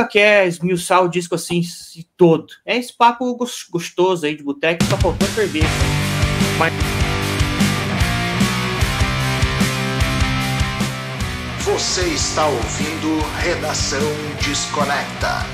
quer esmiuçar o disco assim todo. É esse papo gostoso aí de boteco, só faltou cerveja. Mas... Você está ouvindo Redação Desconecta.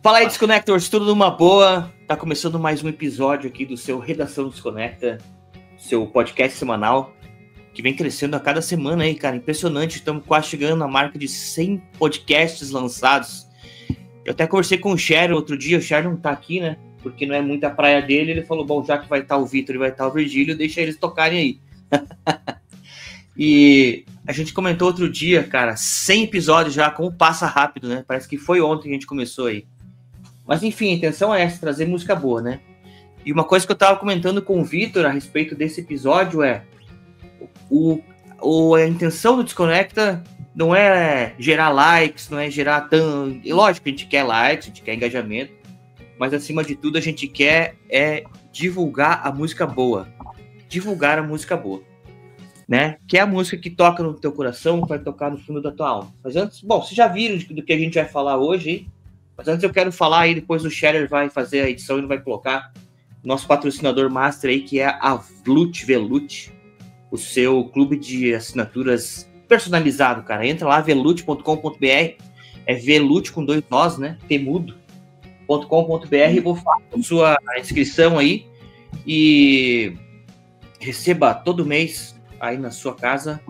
Fala aí, Desconectors, tudo numa boa? Tá começando mais um episódio aqui do seu Redação Desconecta, seu podcast semanal, que vem crescendo a cada semana aí, cara, impressionante. Estamos quase chegando na marca de 100 podcasts lançados. Eu até conversei com o Cher outro dia, o Cher não tá aqui, né, porque não é muito a praia dele. Ele falou, bom, já que vai estar o Vitor e vai estar o Virgílio, deixa eles tocarem aí. E a gente comentou outro dia, cara, 100 episódios já, como passa rápido, né, parece que foi ontem que a gente começou aí. Mas enfim, a intenção é essa, trazer música boa, né? E uma coisa que eu tava comentando com o Vitor a respeito desse episódio é a intenção do Desconecta não é gerar likes, não é gerar tão... Lógico que a gente quer likes, a gente quer engajamento, mas acima de tudo a gente quer divulgar a música boa. Divulgar a música boa, né? Que é a música que toca no teu coração, que vai tocar no fundo da tua alma. Mas antes, bom, vocês já viram do que a gente vai falar hoje, hein? Mas antes eu quero falar aí, depois o Scherer vai fazer a edição e vai colocar nosso patrocinador master aí, que é a Velute, o seu clube de assinaturas personalizado, cara. Entra lá, velute.com.br, é Velute com 2 nós, né, temudo.com.br, vou fazer a sua inscrição aí e receba todo mês aí na sua casa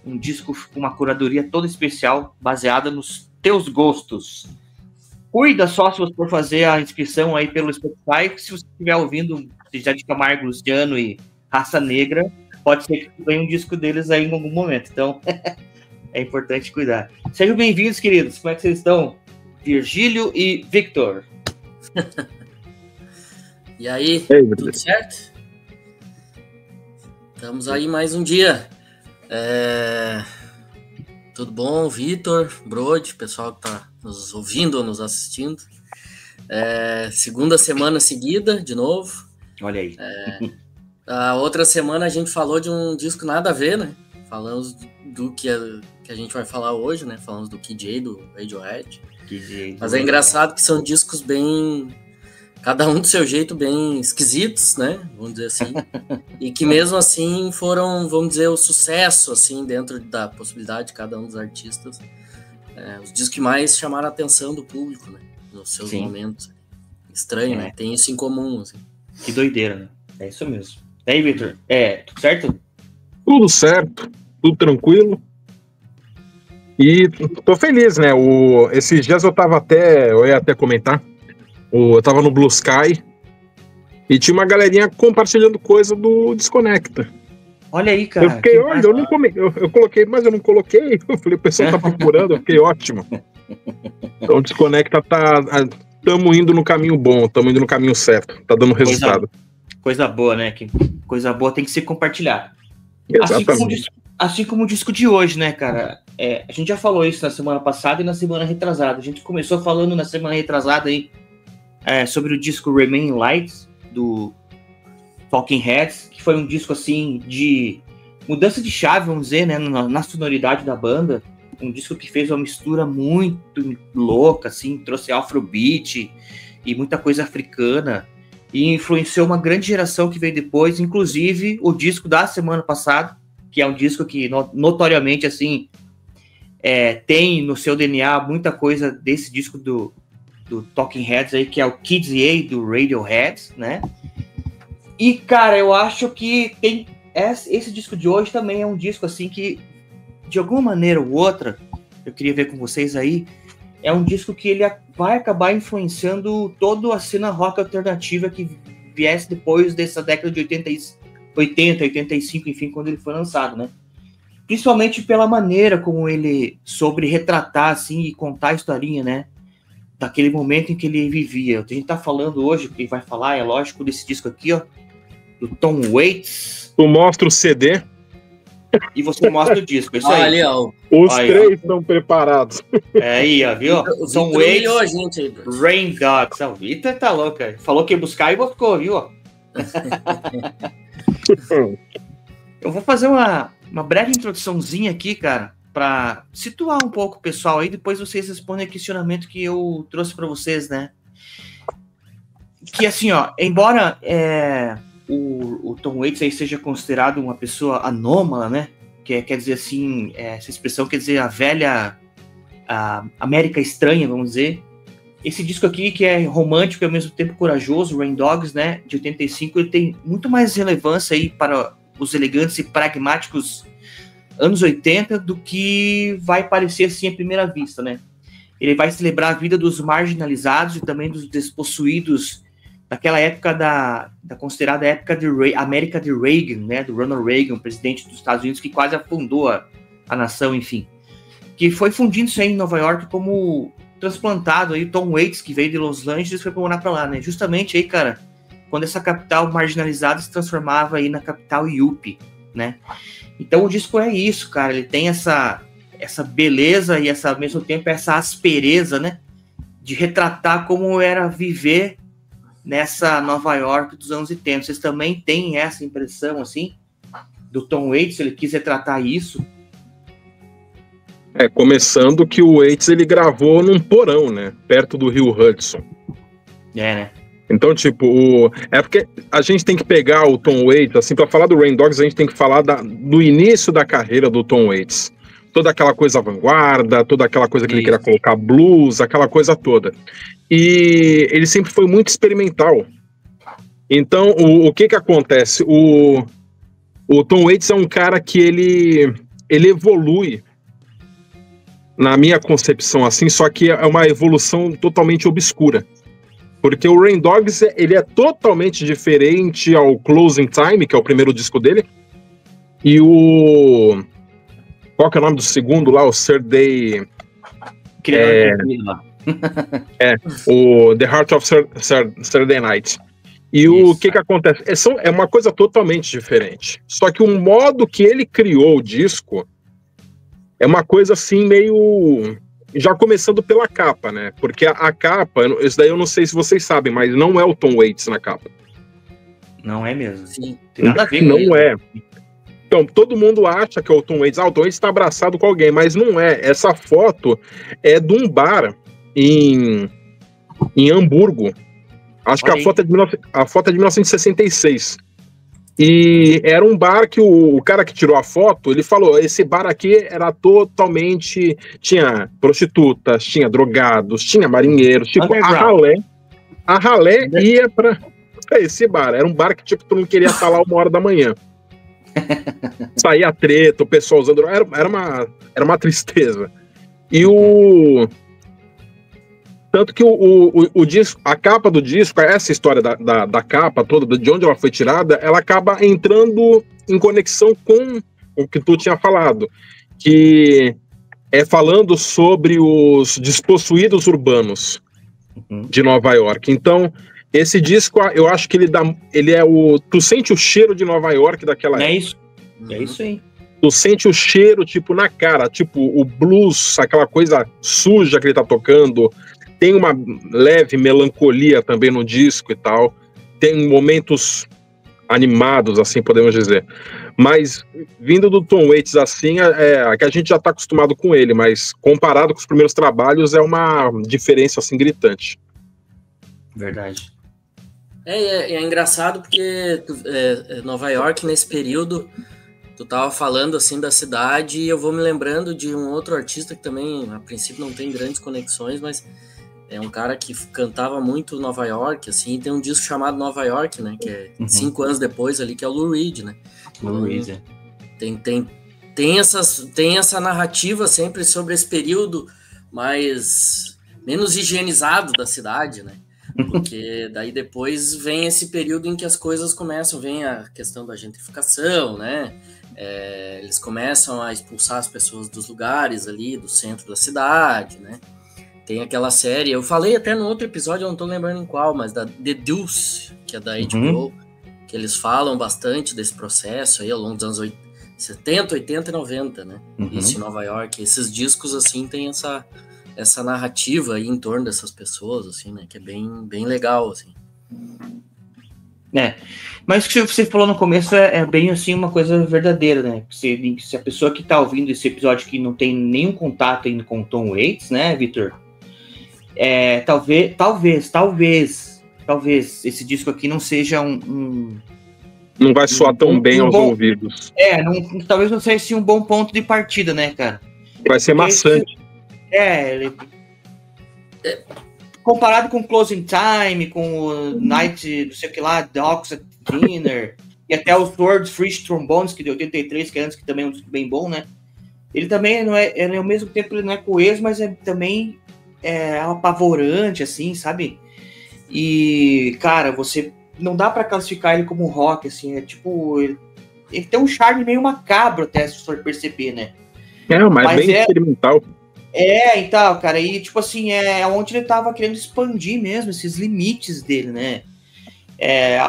um disco com uma curadoria toda especial, baseada nos teus gostos. Cuida só se você for fazer a inscrição aí pelo Spotify, que se você estiver ouvindo já de Camargo, Luciano e Raça Negra, pode ser que venha um disco deles aí em algum momento. Então, é importante cuidar. Sejam bem-vindos, queridos. Como é que vocês estão? Virgílio e Victor. E aí, tudo certo? Estamos aí mais um dia. Tudo bom, Vitor, Brode, pessoal que tá nos ouvindo ou nos assistindo. Segunda semana seguida, de novo. Olha aí. A outra semana a gente falou de um disco nada a ver, né? Falamos do que a gente vai falar hoje, né? Falamos do KJ, do Radiohead. Mas é engraçado que são discos bem... Cada um do seu jeito, bem esquisitos, né? Vamos dizer assim. E que mesmo assim foram, vamos dizer, o sucesso, assim, dentro da possibilidade de cada um dos artistas. Os discos que mais chamaram a atenção do público, né? Nos seus momentos. Estranho, né? Tem isso em comum, assim. Que doideira, né? É isso mesmo. E aí, Victor? Tudo certo? Tudo certo, tudo tranquilo. E tô feliz, né? Esses dias eu ia até comentar. Eu tava no Blue Sky e tinha uma galerinha compartilhando coisa do Desconecta. Olha aí, cara. Eu fiquei, olha, eu coloquei, mas eu não coloquei. Eu falei, o pessoal tá procurando, eu fiquei ótimo. Então, Desconecta tamo indo no caminho bom, tamo indo no caminho certo, tá dando resultado. Coisa boa, né? Coisa boa tem que ser compartilhada. Exatamente. Assim como o disco de hoje, né, cara? A gente já falou isso na semana passada e na semana retrasada. A gente começou falando na semana retrasada aí sobre o disco Remaining Lights, do Talking Heads, que foi um disco, assim, de mudança de chave, vamos dizer, né, na sonoridade da banda. Um disco que fez uma mistura muito louca, assim, trouxe afrobeat e muita coisa africana, e influenciou uma grande geração que veio depois, inclusive o disco da semana passada, que é um disco que notoriamente, assim, tem no seu DNA muita coisa desse disco do Talking Heads aí, que é o Kids A do Radiohead, né? E, cara, eu acho que esse disco de hoje também é um disco, assim, que, de alguma maneira ou outra, eu queria ver com vocês aí, é um disco que ele vai acabar influenciando toda a cena rock alternativa que viesse depois dessa década de 80, 85, enfim, quando ele foi lançado, né? Principalmente pela maneira como ele soube retratar, assim, e contar a historinha, né? Daquele momento em que ele vivia. A gente tá falando hoje, quem vai falar, é lógico, desse disco aqui, ó, do Tom Waits. Tu mostra o CD? e você mostra o disco. Isso Olha aí. ali, ó. Os Olha, três estão preparados. É aí, ó, viu? Tom Waits, a gente aí, Bruno. Rain Dogs. O Vitor tá louco, cara. Falou que ia buscar e buscou, viu? Eu vou fazer uma breve introduçãozinha aqui, cara, para situar um pouco o pessoal aí, depois vocês respondem o questionamento que eu trouxe para vocês, né? Que assim, ó, embora o Tom Waits aí seja considerado uma pessoa anômala, né? Que quer dizer assim, essa expressão quer dizer a velha América estranha, vamos dizer. Esse disco aqui, que é romântico e ao mesmo tempo corajoso, Rain Dogs, né, de 85, ele tem muito mais relevância aí para os elegantes e pragmáticos anos 80 do que vai parecer assim à primeira vista, né? Ele vai celebrar a vida dos marginalizados e também dos despossuídos daquela época da considerada época de América de Reagan, né, do Ronald Reagan, presidente dos Estados Unidos, que quase afundou a nação, enfim. Que foi fundindo-se aí em Nova York como transplantado aí, Tom Waits, que veio de Los Angeles, foi para morar para lá, né? Justamente aí, cara, quando essa capital marginalizada se transformava aí na capital yuppie, né? Então o disco é isso, cara, ele tem essa beleza e ao mesmo tempo essa aspereza, né? De retratar como era viver nessa Nova York dos anos 80. Vocês também têm essa impressão, assim, do Tom Waits? Ele quis retratar isso? Começando que o Waits, ele gravou num porão, né? Perto do rio Hudson. Né? Então, tipo, é porque a gente tem que pegar o Tom Waits, assim, para falar do Rain Dogs, a gente tem que falar do início da carreira do Tom Waits. Toda aquela coisa vanguarda, toda aquela coisa que ele queria colocar blues, aquela coisa toda. E ele sempre foi muito experimental. Então, o que acontece? O Tom Waits é um cara que ele evolui, na minha concepção, assim, só que é uma evolução totalmente obscura. Porque o Rain Dogs, ele é totalmente diferente ao Closing Time, que é o primeiro disco dele, e o... Qual que é o nome do segundo lá? O Third Day... o The Heart of Saturday Night. E o que acontece? É uma coisa totalmente diferente. Só que o modo que ele criou o disco é uma coisa assim meio... Já começando pela capa, né? Porque a capa, isso daí eu não sei se vocês sabem, mas não é o Tom Waits na capa. Não é mesmo. Sim. Tem nada a ver com não isso. É. Então, todo mundo acha que é o Tom Waits. O Tom Waits está abraçado com alguém, mas não é. Essa foto é de um bar em Hamburgo. Acho que a foto é de 1966. E era um bar que o cara que tirou a foto, ele falou, esse bar aqui era totalmente... Tinha prostitutas, tinha drogados, tinha marinheiros. Tipo, a ralé ia pra esse bar. Era um bar que, tipo, tu não queria estar lá 1h da manhã. Saía treta, o pessoal usando... Era uma tristeza. E tanto que o disco, a capa do disco, essa história da capa toda, de onde ela foi tirada, ela acaba entrando em conexão com o que tu tinha falado, que é falando sobre os despossuídos urbanos de Nova York. Então, esse disco, eu acho que ele é tu sente o cheiro de Nova York daquela época. É isso aí. Tu sente o cheiro, tipo, na cara, tipo, o blues, aquela coisa suja que ele tá tocando. Tem uma leve melancolia também no disco e tal. Tem momentos animados, assim, podemos dizer. Mas, vindo do Tom Waits, assim, que a gente já tá acostumado com ele, mas comparado com os primeiros trabalhos, é uma diferença, assim, gritante. Verdade. É engraçado porque Nova York, nesse período, tu tava falando, assim, da cidade, e eu vou me lembrando de um outro artista que também, a princípio, não tem grandes conexões, mas... É um cara que cantava muito Nova York, assim, tem um disco chamado Nova York, né, que é 5 anos depois ali, que é o Lou Reed, né. Lou Reed, tem essa narrativa sempre sobre esse período menos higienizado da cidade, né, porque daí depois vem esse período em que as coisas começam, vem a questão da gentrificação, né, eles começam a expulsar as pessoas dos lugares ali, do centro da cidade, né. Tem aquela série, eu falei até no outro episódio, eu não tô lembrando em qual, mas da The Deuce, que é da HBO, que eles falam bastante desse processo aí ao longo dos anos 70, 80 e 90, né? Isso em Nova York. Esses discos, assim, tem essa narrativa aí em torno dessas pessoas, assim, né? Que é bem legal, assim. Mas o que você falou no começo é bem, assim, uma coisa verdadeira, né? Se a pessoa que tá ouvindo esse episódio que não tem nenhum contato ainda com o Tom Waits, né, Vitor? Talvez esse disco aqui não seja não vai soar tão bem aos ouvidos. Talvez não seja assim, um bom ponto de partida, né, cara? Vai ser maçante. Comparado com Closing Time, com o Night, não sei o que lá, Dogs at Dinner, e até o Sword Free Trombones, que de 83, que é antes, que também é um disco bem bom, né? Ele também não é, ao mesmo tempo ele não é coeso, mas também é apavorante, assim, sabe? E, cara, você não dá pra classificar ele como rock, assim, é tipo... Ele tem um charme meio macabro até, se for perceber, né? Mas bem experimental. Então, cara, e tipo assim, onde ele tava querendo expandir mesmo esses limites dele, né?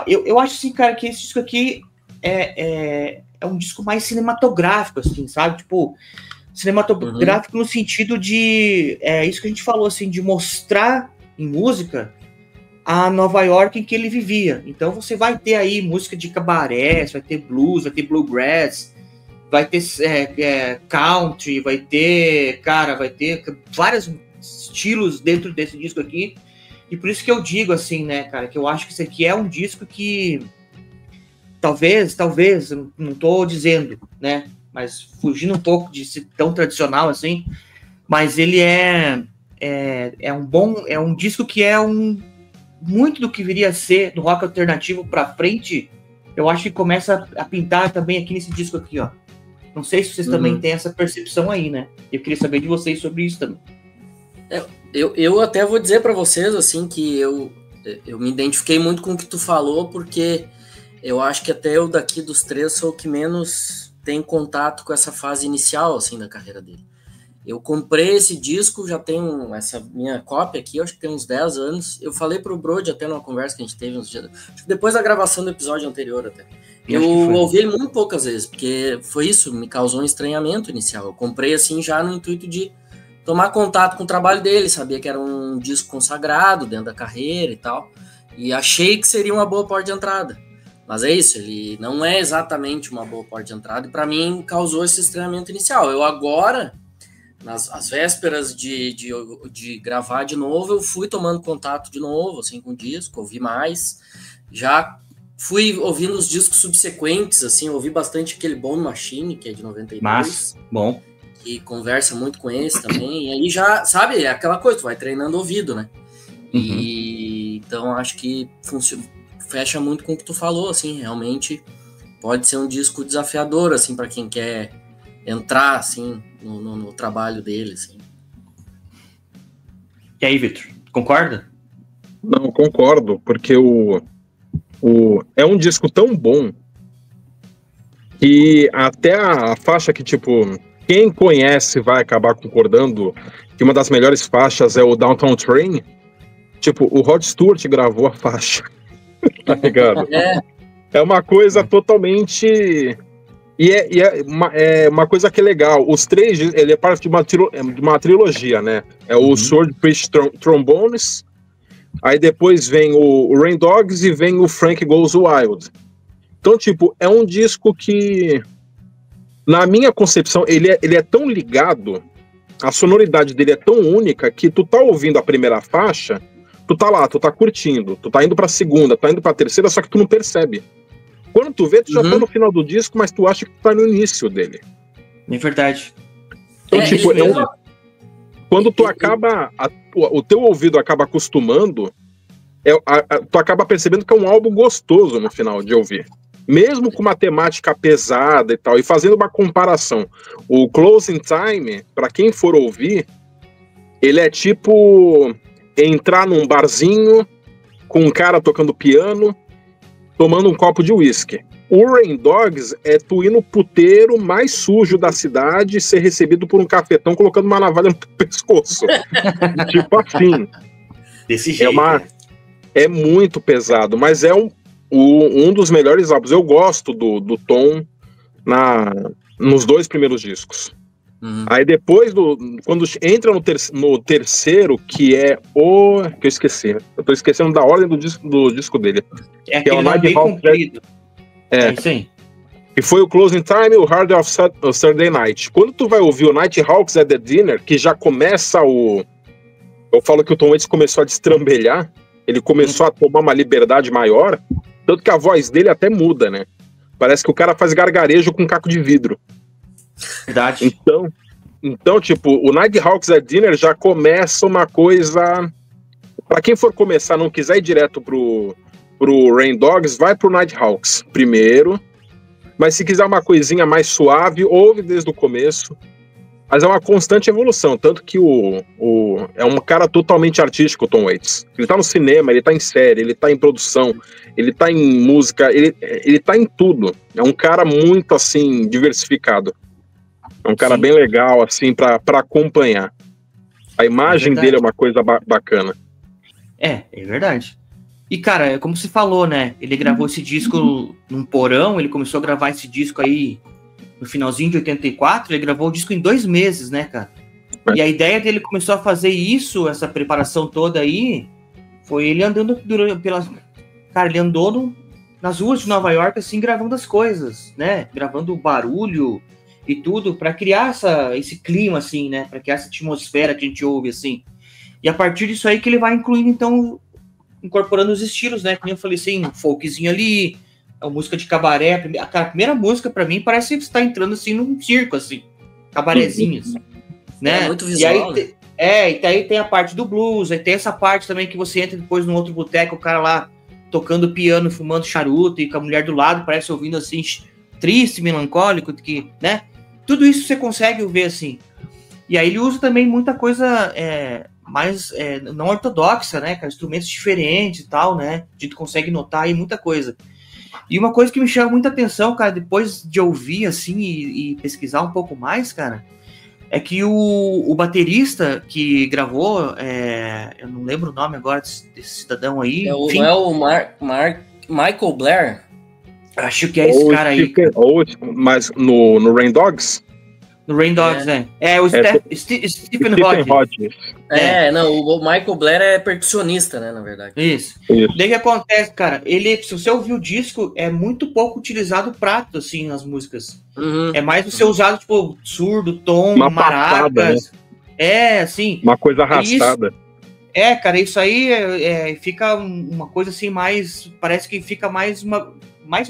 Eu acho assim, cara, que esse disco aqui é um disco mais cinematográfico, assim, sabe? Tipo, cinematográfico no sentido de... isso que a gente falou, assim, de mostrar em música a Nova York em que ele vivia. Então você vai ter aí música de cabaré, vai ter blues, vai ter bluegrass, vai ter country, vai ter vários estilos dentro desse disco aqui. E por isso que eu digo assim, né, cara, que eu acho que esse aqui é um disco que talvez, não tô dizendo, né, mas fugindo um pouco de ser tão tradicional assim, mas ele é um disco que muito do que viria a ser do rock alternativo pra frente, eu acho que começa a pintar também aqui nesse disco aqui, ó. Não sei se vocês também têm essa percepção aí, né? Eu queria saber de vocês sobre isso também. Eu até vou dizer pra vocês, assim, que eu me identifiquei muito com o que tu falou, porque eu acho que até eu daqui dos três sou o que menos tem contato com essa fase inicial, assim, da carreira dele. Eu comprei esse disco, já tenho essa minha cópia aqui, acho que tem uns 10 anos. Eu falei pro Brody até numa conversa que a gente teve uns dias, depois da gravação do episódio anterior até. Eu ouvi ele muito poucas vezes, porque foi isso, me causou um estranhamento inicial. Eu comprei assim já no intuito de tomar contato com o trabalho dele, sabia que era um disco consagrado dentro da carreira e tal, e achei que seria uma boa porta de entrada. Mas é isso, ele não é exatamente uma boa porta de entrada, e para mim causou esse estranhamento inicial. Eu agora... Nas vésperas de gravar de novo, eu fui tomando contato de novo, assim, com o disco, ouvi mais, já fui ouvindo os discos subsequentes, assim, ouvi bastante aquele Bone Machine, que é de 92. Mas, bom. Que conversa muito com esse também, e aí já, sabe, é aquela coisa, tu vai treinando o ouvido, né? E então acho que fecha muito com o que tu falou, assim, realmente pode ser um disco desafiador, assim, para quem quer entrar, assim, no trabalho dele, assim. E aí, Vitor, concorda? Não, concordo, porque é um disco tão bom que até a faixa que, tipo, quem conhece vai acabar concordando que uma das melhores faixas é o Downtown Train. Tipo, o Rod Stewart gravou a faixa, tá ligado? É uma coisa totalmente... E é uma coisa que é legal. Os três, ele é parte de uma trilogia, né? É o Sword Fish Trombones, aí depois vem o Rain Dogs e vem o Frank Goes Wild. Então, tipo, é um disco que, na minha concepção, ele é tão ligado, a sonoridade dele é tão única, que tu tá ouvindo a primeira faixa, tu tá lá, tu tá curtindo, tu tá indo pra segunda, tu tá indo pra terceira, só que tu não percebe. Quando tu vê, tu já tá no final do disco, mas tu acha que tu tá no início dele. É verdade. Então, tipo, quando tu acaba... o teu ouvido acaba acostumando, tu acaba percebendo que é um álbum gostoso no final de ouvir. Mesmo com uma temática pesada e tal. E fazendo uma comparação. O Closing Time, pra quem for ouvir, ele é tipo entrar num barzinho com um cara tocando piano, tomando um copo de uísque. O Rain Dogs é tu ir no puteiro mais sujo da cidade e ser recebido por um cafetão colocando uma navalha no pescoço. Tipo assim. Desse jeito. É muito pesado, mas é um dos melhores álbuns. Eu gosto do tom, nos 2 primeiros discos. Aí depois, quando entra no terceiro, que é o... que eu esqueci. Eu tô esquecendo da ordem do disco dele. Que é o Nighthawks. É isso aí. E foi o Closing Time e o Harder of Saturday Night. Quando tu vai ouvir o Nighthawks at the Dinner, que já começa o... Eu falo que o Tom Waits começou a destrambelhar, ele começou a tomar uma liberdade maior, tanto que a voz dele até muda, né? Parece que o cara faz gargarejo com um caco de vidro. Verdade. Então, tipo, o Nighthawks at Dinner já começa uma coisa... Pra quem for começar, não quiser ir direto pro Rain Dogs, vai pro Nighthawks primeiro. Mas se quiser uma coisinha mais suave, ouve desde o começo. Mas é uma constante evolução, tanto que é um cara totalmente artístico, o Tom Waits. Ele tá no cinema, ele tá em série, ele tá em produção, ele tá em música, ele tá em tudo. É um cara muito, assim, diversificado. É um cara bem legal, assim, pra acompanhar. A imagem dele é uma coisa bacana. É verdade. E, cara, como você falou, né? Ele gravou esse disco num porão, ele começou a gravar esse disco aí no finalzinho de 84, ele gravou o disco em 2 meses, né, cara? E a ideia dele começou a fazer isso, essa preparação toda aí, foi ele andando Cara, ele andou nas ruas de Nova York, assim, gravando as coisas, né? Gravando o barulho e tudo, pra criar esse clima, assim, né? Pra criar essa atmosfera que a gente ouve, assim. E a partir disso aí que ele vai incluindo, então, incorporando os estilos, né? Como eu falei assim, um folkzinho ali, a música de cabaré. A primeira música, pra mim, parece que você tá entrando, assim, num circo, assim. Cabarezinhos, né? É muito visual, e aí tem a parte do blues, aí tem essa parte também que você entra depois num outro boteco, o cara lá tocando piano, fumando charuto, e com a mulher do lado, parece ouvindo, assim, triste, melancólico, que, né? Tudo isso você consegue ver, assim. E aí ele usa também muita coisa mais não ortodoxa, né? Com instrumentos diferentes e tal, né? A gente consegue notar aí muita coisa. E uma coisa que me chama muita atenção, cara, depois de ouvir, assim, e pesquisar um pouco mais, cara, é que o baterista que gravou, eu não lembro o nome agora desse cidadão aí. Não é o Michael Blair? Acho que é esse cara aí. Mas no Rain Dogs? No Rain Dogs, o Stephen Hodges. Não, o Michael Blair é percussionista, né, na verdade. Isso. Daí que acontece, cara, se você ouvir o disco, é muito pouco utilizado o prato, assim, nas músicas. É mais você usado, tipo, surdo, tom, maracas. Né? Assim. Uma coisa arrastada. Cara, isso aí fica uma coisa assim mais... Parece que fica mais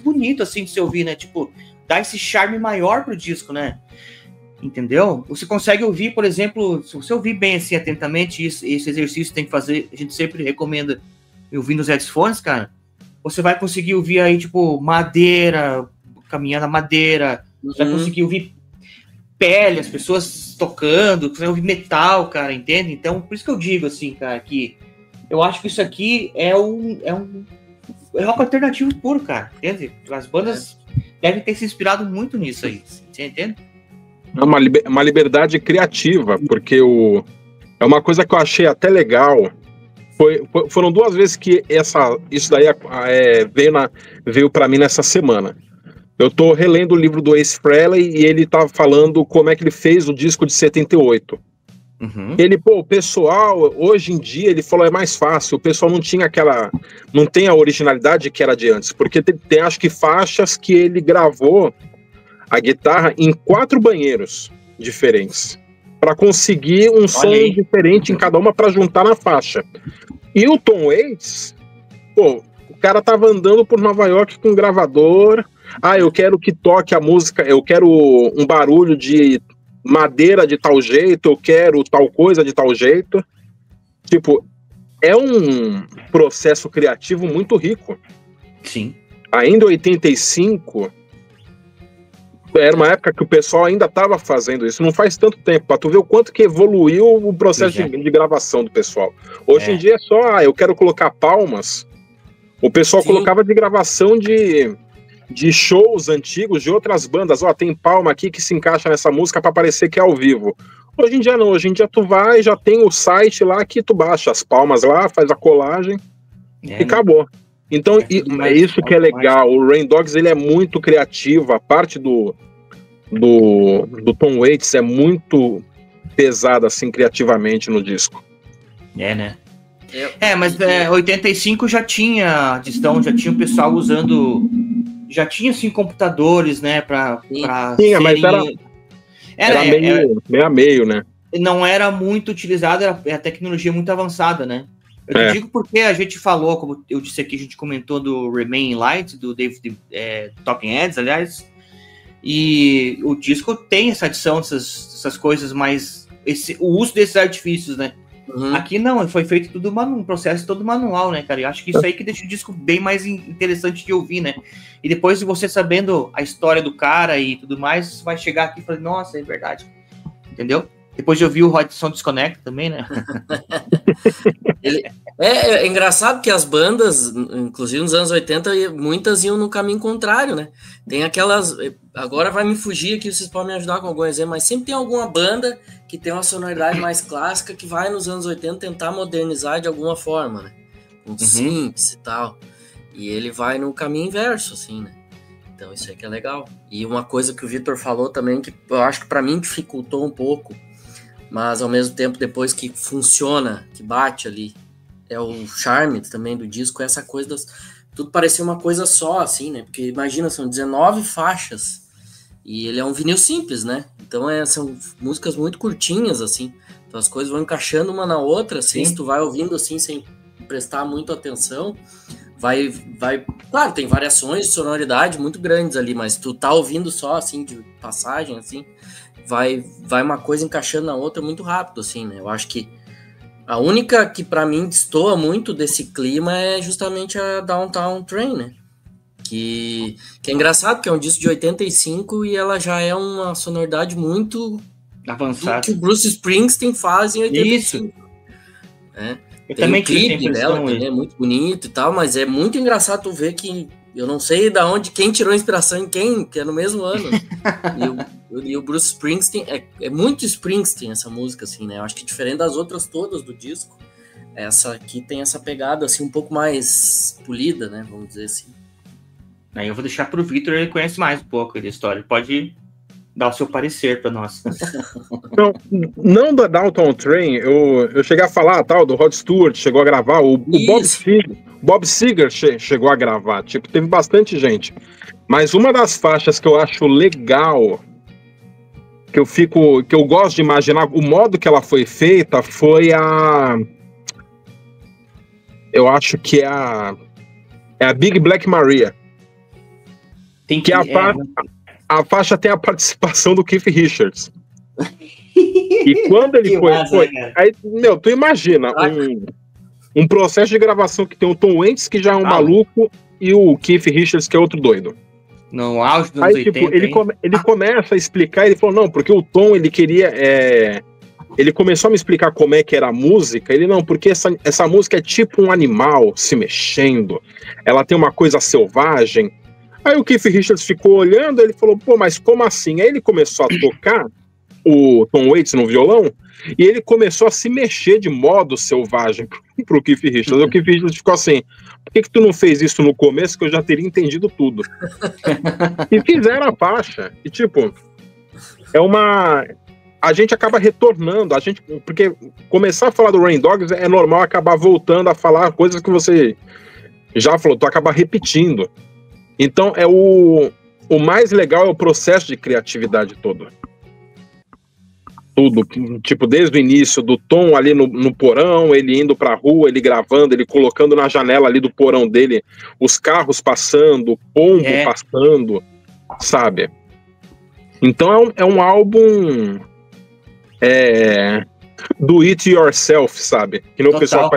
bonito, assim, de se ouvir, né? Tipo, dá esse charme maior pro disco, né? Entendeu? Você consegue ouvir, por exemplo, se você ouvir bem assim atentamente, esse exercício tem que fazer, a gente sempre recomenda ouvir nos headphones, cara. Você vai conseguir ouvir aí, tipo, madeira, caminhando na madeira, você vai conseguir ouvir pele, as pessoas tocando, você vai ouvir metal, cara, entende? Então, por isso que eu digo assim, cara, que eu acho que isso aqui é rock alternativo puro, cara, entende? As bandas devem ter se inspirado muito nisso aí, você entende? É uma liberdade criativa, porque é uma coisa que eu achei até legal. Foram 2 vezes que isso daí veio para mim nessa semana. Eu tô relendo o livro do Ace Frehley e ele tava falando como é que ele fez o disco de 78. Ele, o pessoal, hoje em dia, ele falou, é mais fácil, o pessoal não tem a originalidade que era de antes, porque tem acho que faixas que ele gravou a guitarra em 4 banheiros diferentes, para conseguir um som diferente em cada uma para juntar na faixa. E o Tom Waits, o cara tava andando por Nova York com um gravador, eu quero que toque a música, eu quero um barulho de madeira de tal jeito, eu quero tal coisa de tal jeito. Tipo, é um processo criativo muito rico. Sim. Ainda em 85... era uma época que o pessoal ainda estava fazendo isso, não faz tanto tempo, para tu ver o quanto que evoluiu o processo de gravação do pessoal. Hoje em dia é só, eu quero colocar palmas. O pessoal colocava de gravação de shows antigos de outras bandas, tem palma aqui que se encaixa nessa música para parecer que é ao vivo. Hoje em dia não, hoje em dia tu vai, já tem o site lá que tu baixa as palmas lá, faz a colagem e acabou. Então, é isso que é legal. O Rain Dogs, ele é muito criativo. A parte do Tom Waits é muito pesada, assim, criativamente no disco. É, né? Mas 85 já tinha distão, já tinha o pessoal usando... Já tinha, assim, computadores, né? Tinha, mas era meio a meio, né? Não era muito utilizada, era a tecnologia muito avançada, né? Eu te digo porque a gente falou, como eu disse aqui, a gente comentou do Remain Light, do David Talking Heads, aliás, e o disco tem essa adição, essas coisas mais... o uso desses artifícios, né? Uhum. Aqui não, foi feito tudo um processo todo manual, né, cara? Eu acho que isso aí que deixa o disco bem mais interessante de ouvir, né? E depois de você sabendo a história do cara e tudo mais, você vai chegar aqui e falar, nossa, é verdade. Entendeu? Depois de ouvir o Rodson Disconnect também, né? É engraçado que as bandas, inclusive nos anos 80, muitas iam no caminho contrário, né? Tem aquelas... Agora vai me fugir aqui, vocês podem me ajudar com algum exemplo, mas sempre tem alguma banda que tem uma sonoridade mais clássica que vai nos anos 80 tentar modernizar de alguma forma, né? Com synths e tal. E ele vai no caminho inverso, assim, né? Então isso aí que é legal. E uma coisa que o Vitor falou também, que eu acho que pra mim dificultou um pouco, mas ao mesmo tempo depois que funciona, que bate ali, é o charme também do disco, essa coisa tudo parecia uma coisa só, assim, né? Porque imagina, são 19 faixas e ele é um vinil simples, né? Então são músicas muito curtinhas, assim. Então as coisas vão encaixando uma na outra, assim, se tu vai ouvindo assim sem prestar muito atenção, vai... Claro, tem variações de sonoridade muito grandes ali, mas tu tá ouvindo só, assim, de passagem, assim, vai uma coisa encaixando na outra muito rápido, assim, né? Eu acho que a única que pra mim destoa muito desse clima é justamente a Downtown Train, né? Que é engraçado, que é um disco de 85 e ela já é uma sonoridade muito avançada, que o Bruce Springsteen faz em 85. Isso. Né? Eu tem também o clipe dela, também é muito bonito e tal, mas é muito engraçado tu ver que eu não sei da onde, quem tirou inspiração em quem, que é no mesmo ano. E o Bruce Springsteen, é muito Springsteen essa música, assim, né? Eu acho que diferente das outras todas do disco, essa aqui tem essa pegada, assim, um pouco mais polida, né? Vamos dizer assim. Aí eu vou deixar pro Victor, ele conhece mais um pouco da história. Ele pode dar o seu parecer para nós. Não da Downtown Train, eu cheguei a falar, tal, do Rod Stewart, chegou a gravar, o Bob Seger chegou a gravar, tipo, teve bastante gente. Mas uma das faixas que eu acho legal, que eu gosto de imaginar, o modo que ela foi feita foi eu acho que é a Big Black Maria. A faixa tem a participação do Keith Richards. E quando ele foi aí, tu imagina um processo de gravação que tem o Tom Waits, que já é um maluco, e o Keith Richards, que é outro doido. No auge dos anos 80, ele começa a explicar, ele falou, não, porque o Tom, ele queria... Ele começou a me explicar como é que era a música, porque essa música é tipo um animal se mexendo, ela tem uma coisa selvagem. Aí o Keith Richards ficou olhando, ele falou, pô, mas como assim? Aí ele começou a tocar o Tom Waits no violão, e ele começou a se mexer de modo selvagem pro Keith Richards. O Keith Richards ficou assim, por que tu não fez isso no começo, que eu já teria entendido tudo? E fizeram a faixa, e tipo, a gente acaba retornando, porque começar a falar do Rain Dogs é normal acabar voltando a falar coisas que você já falou, tu acaba repetindo. Então, o mais legal é o processo de criatividade todo. Tudo, tipo, desde o início, do Tom ali no porão, ele indo pra rua, ele gravando, ele colocando na janela ali do porão dele, os carros passando, o pombo passando, sabe? Então, é um álbum do it yourself, sabe? Que nem o pessoal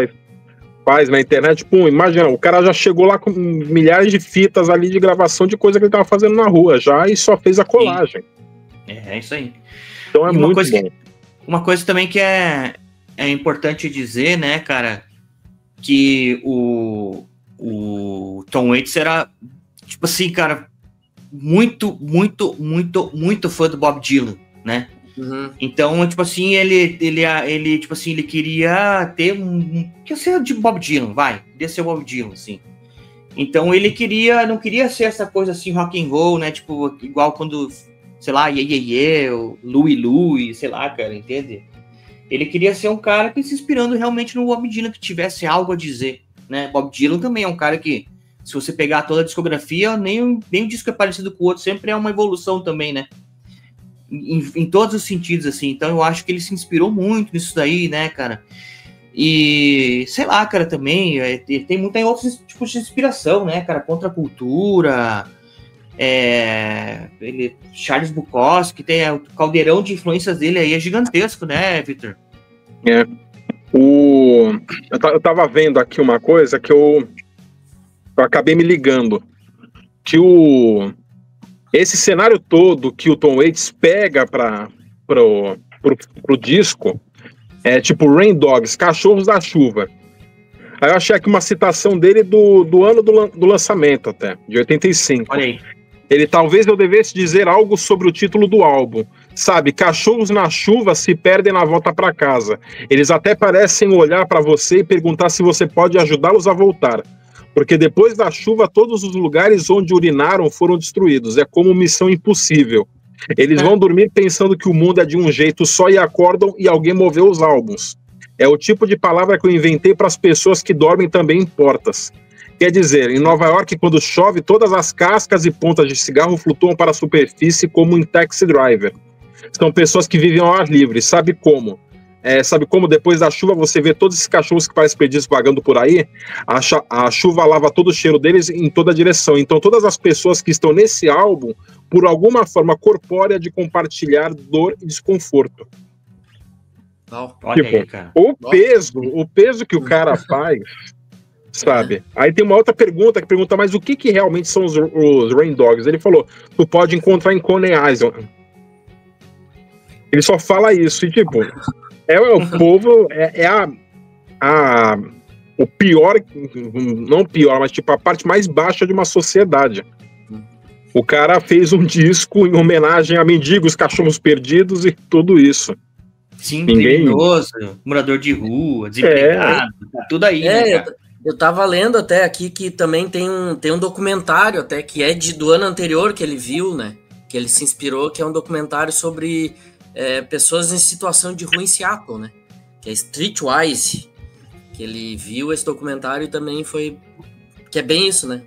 faz na internet, imagina, o cara já chegou lá com milhares de fitas ali de gravação de coisa que ele tava fazendo na rua já e só fez a colagem. É isso aí. Então muito bom. Uma coisa também que é importante dizer, né, cara, que o Tom Waits era, tipo assim, cara, muito, muito, muito, muito fã do Bob Dylan, né? Uhum. Então, tipo assim, ele tipo assim, ele queria ter quer ser de Bob Dylan, queria ser o Bob Dylan, assim. Então ele não queria ser essa coisa assim, rock and roll, né, tipo, igual quando sei lá, Ye, Louie, sei lá, cara, entende? Ele queria ser um cara que se inspirando realmente no Bob Dylan, que tivesse algo a dizer, né? Bob Dylan também é um cara que, se você pegar toda a discografia, nem um disco é parecido com o outro, sempre é uma evolução também, né? Em todos os sentidos, assim. Então eu acho que ele se inspirou muito nisso daí, né, cara? E, sei lá, cara, também, tem muitos outros tipos de inspiração, né, cara? Contra a cultura, Charles Bukowski, tem o caldeirão de influências dele aí, é gigantesco, né, Victor? Eu tava vendo aqui uma coisa que eu acabei me ligando, que esse cenário todo que o Tom Waits pega pro disco é tipo Rain Dogs, Cachorros da Chuva. Aí eu achei aqui uma citação dele do ano do lançamento até, de 85. Olha aí. Ele: talvez eu devesse dizer algo sobre o título do álbum. Sabe, cachorros na chuva se perdem na volta para casa. Eles até parecem olhar para você e perguntar se você pode ajudá-los a voltar. Porque depois da chuva, todos os lugares onde urinaram foram destruídos. É como missão impossível. Eles vão dormir pensando que o mundo é de um jeito só e acordam e alguém moveu os álbuns. É o tipo de palavra que eu inventei para as pessoas que dormem também em portas. Quer dizer, em Nova York, quando chove, todas as cascas e pontas de cigarro flutuam para a superfície como em Taxi Driver. São pessoas que vivem ao ar livre. Sabe como? Sabe como depois da chuva você vê todos esses cachorros que parecem perdidos vagando por aí? A chuva lava todo o cheiro deles em toda a direção. Então todas as pessoas que estão nesse álbum, por alguma forma corpórea de compartilhar dor e desconforto. Olha aí, cara. O peso que o cara faz, sabe? Aí tem uma outra pergunta que pergunta, mas o que realmente são os Rain Dogs? Ele falou: tu pode encontrar em Coney Island. Ele só fala isso, e tipo, o povo, o pior, não pior, mas tipo a parte mais baixa de uma sociedade. O cara fez um disco em homenagem a mendigos, cachorros perdidos e tudo isso. Sim, criminoso, morador de rua, desempregado, tá tudo aí, né, cara? Eu tava lendo até aqui que também tem um documentário até que é do ano anterior que ele viu, né? Que ele se inspirou, que é um documentário sobre pessoas em situação de rua em Seattle, né? Que é Streetwise, que ele viu esse documentário e também foi... Que é bem isso, né?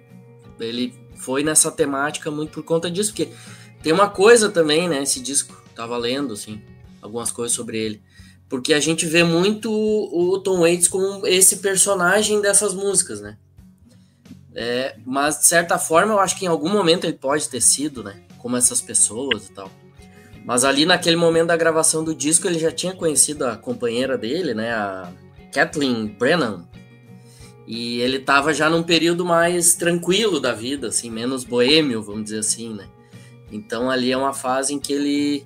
Ele foi nessa temática muito por conta disso, porque tem uma coisa também, né? Esse disco, tava lendo, assim, algumas coisas sobre ele. Porque a gente vê muito o Tom Waits como esse personagem dessas músicas, né? Mas, de certa forma, eu acho que em algum momento ele pode ter sido, né? Como essas pessoas e tal. Mas ali naquele momento da gravação do disco, ele já tinha conhecido a companheira dele, né? A Kathleen Brennan. E ele tava já num período mais tranquilo da vida, assim, menos boêmio, vamos dizer assim, né? Então ali é uma fase em que ele...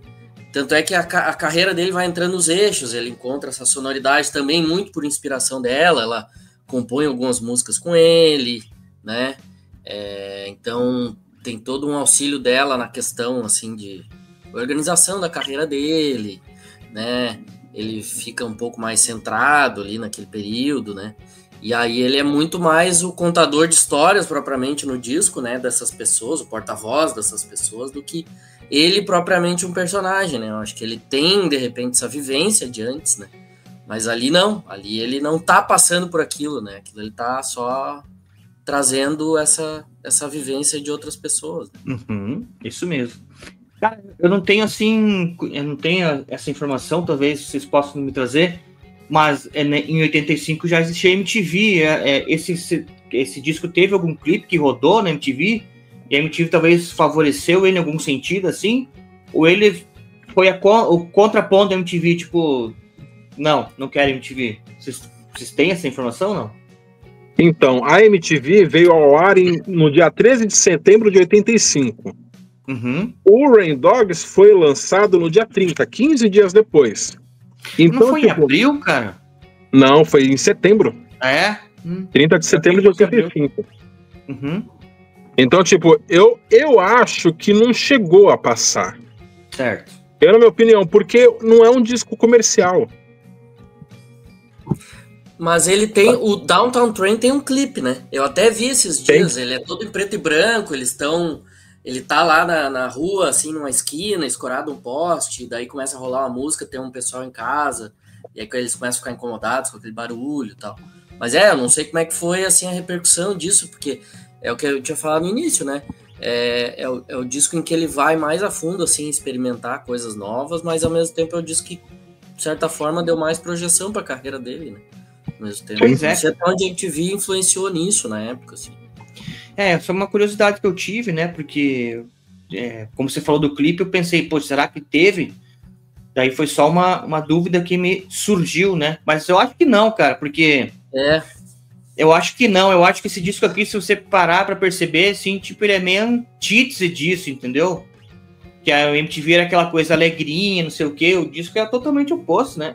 Tanto é que a carreira dele vai entrando nos eixos, ele encontra essa sonoridade também muito por inspiração dela, ela compõe algumas músicas com ele, né? Então tem todo um auxílio dela na questão, assim, de organização da carreira dele, né? Ele fica um pouco mais centrado ali naquele período, né? E aí ele é muito mais o contador de histórias propriamente no disco, né? Dessas pessoas, o porta-voz dessas pessoas, do que ele propriamente um personagem, né? Eu acho que ele tem, de repente, essa vivência de antes, né? Mas ali não. Ali ele não tá passando por aquilo, né? Aquilo ele tá só trazendo essa vivência de outras pessoas. Né? Uhum, isso mesmo. Cara, eu não tenho essa informação, talvez vocês possam me trazer, mas em 85 já existia MTV. Esse disco teve algum clipe que rodou na MTV? E a MTV talvez favoreceu ele em algum sentido, assim? Ou ele foi o contraponto da MTV, tipo, não quero MTV? Vocês têm essa informação, não? Então, a MTV veio ao ar no dia 13 de setembro de 85. Uhum. O Rain Dogs foi lançado no dia 30, 15 dias depois. Então, não foi em abril, cara? Não, foi em setembro. 30 de setembro de 85. Uhum. Então, tipo, eu acho que não chegou a passar. Certo. Na minha opinião, porque não é um disco comercial. Mas ele tem, o Downtown Train tem um clipe, né? Eu até vi esses dias, ele é todo em preto e branco, eles estão ele tá lá na rua, assim, numa esquina, escorado um poste, daí começa a rolar uma música, tem um pessoal em casa, e aí eles começam a ficar incomodados com aquele barulho e tal. Mas eu não sei como é que foi, assim, a repercussão disso, porque é o que eu tinha falado no início, né? É o disco em que ele vai mais a fundo, assim, experimentar coisas novas, mas ao mesmo tempo é o disco que, de certa forma, deu mais projeção para a carreira dele, né? Ao mesmo tempo. Pois é. Não sei até onde a MTV influenciou nisso na época, assim. Essa é uma curiosidade que eu tive, né? Porque, como você falou do clipe, eu pensei, pô, será que teve? Daí foi só uma dúvida que me surgiu, né? Mas eu acho que não, cara, porque... Eu acho que não, eu acho que esse disco aqui, se você parar pra perceber, assim, tipo, ele é meio antítese disso, entendeu? Que a MTV era aquela coisa alegrinha, não sei o quê, o disco é totalmente oposto, né?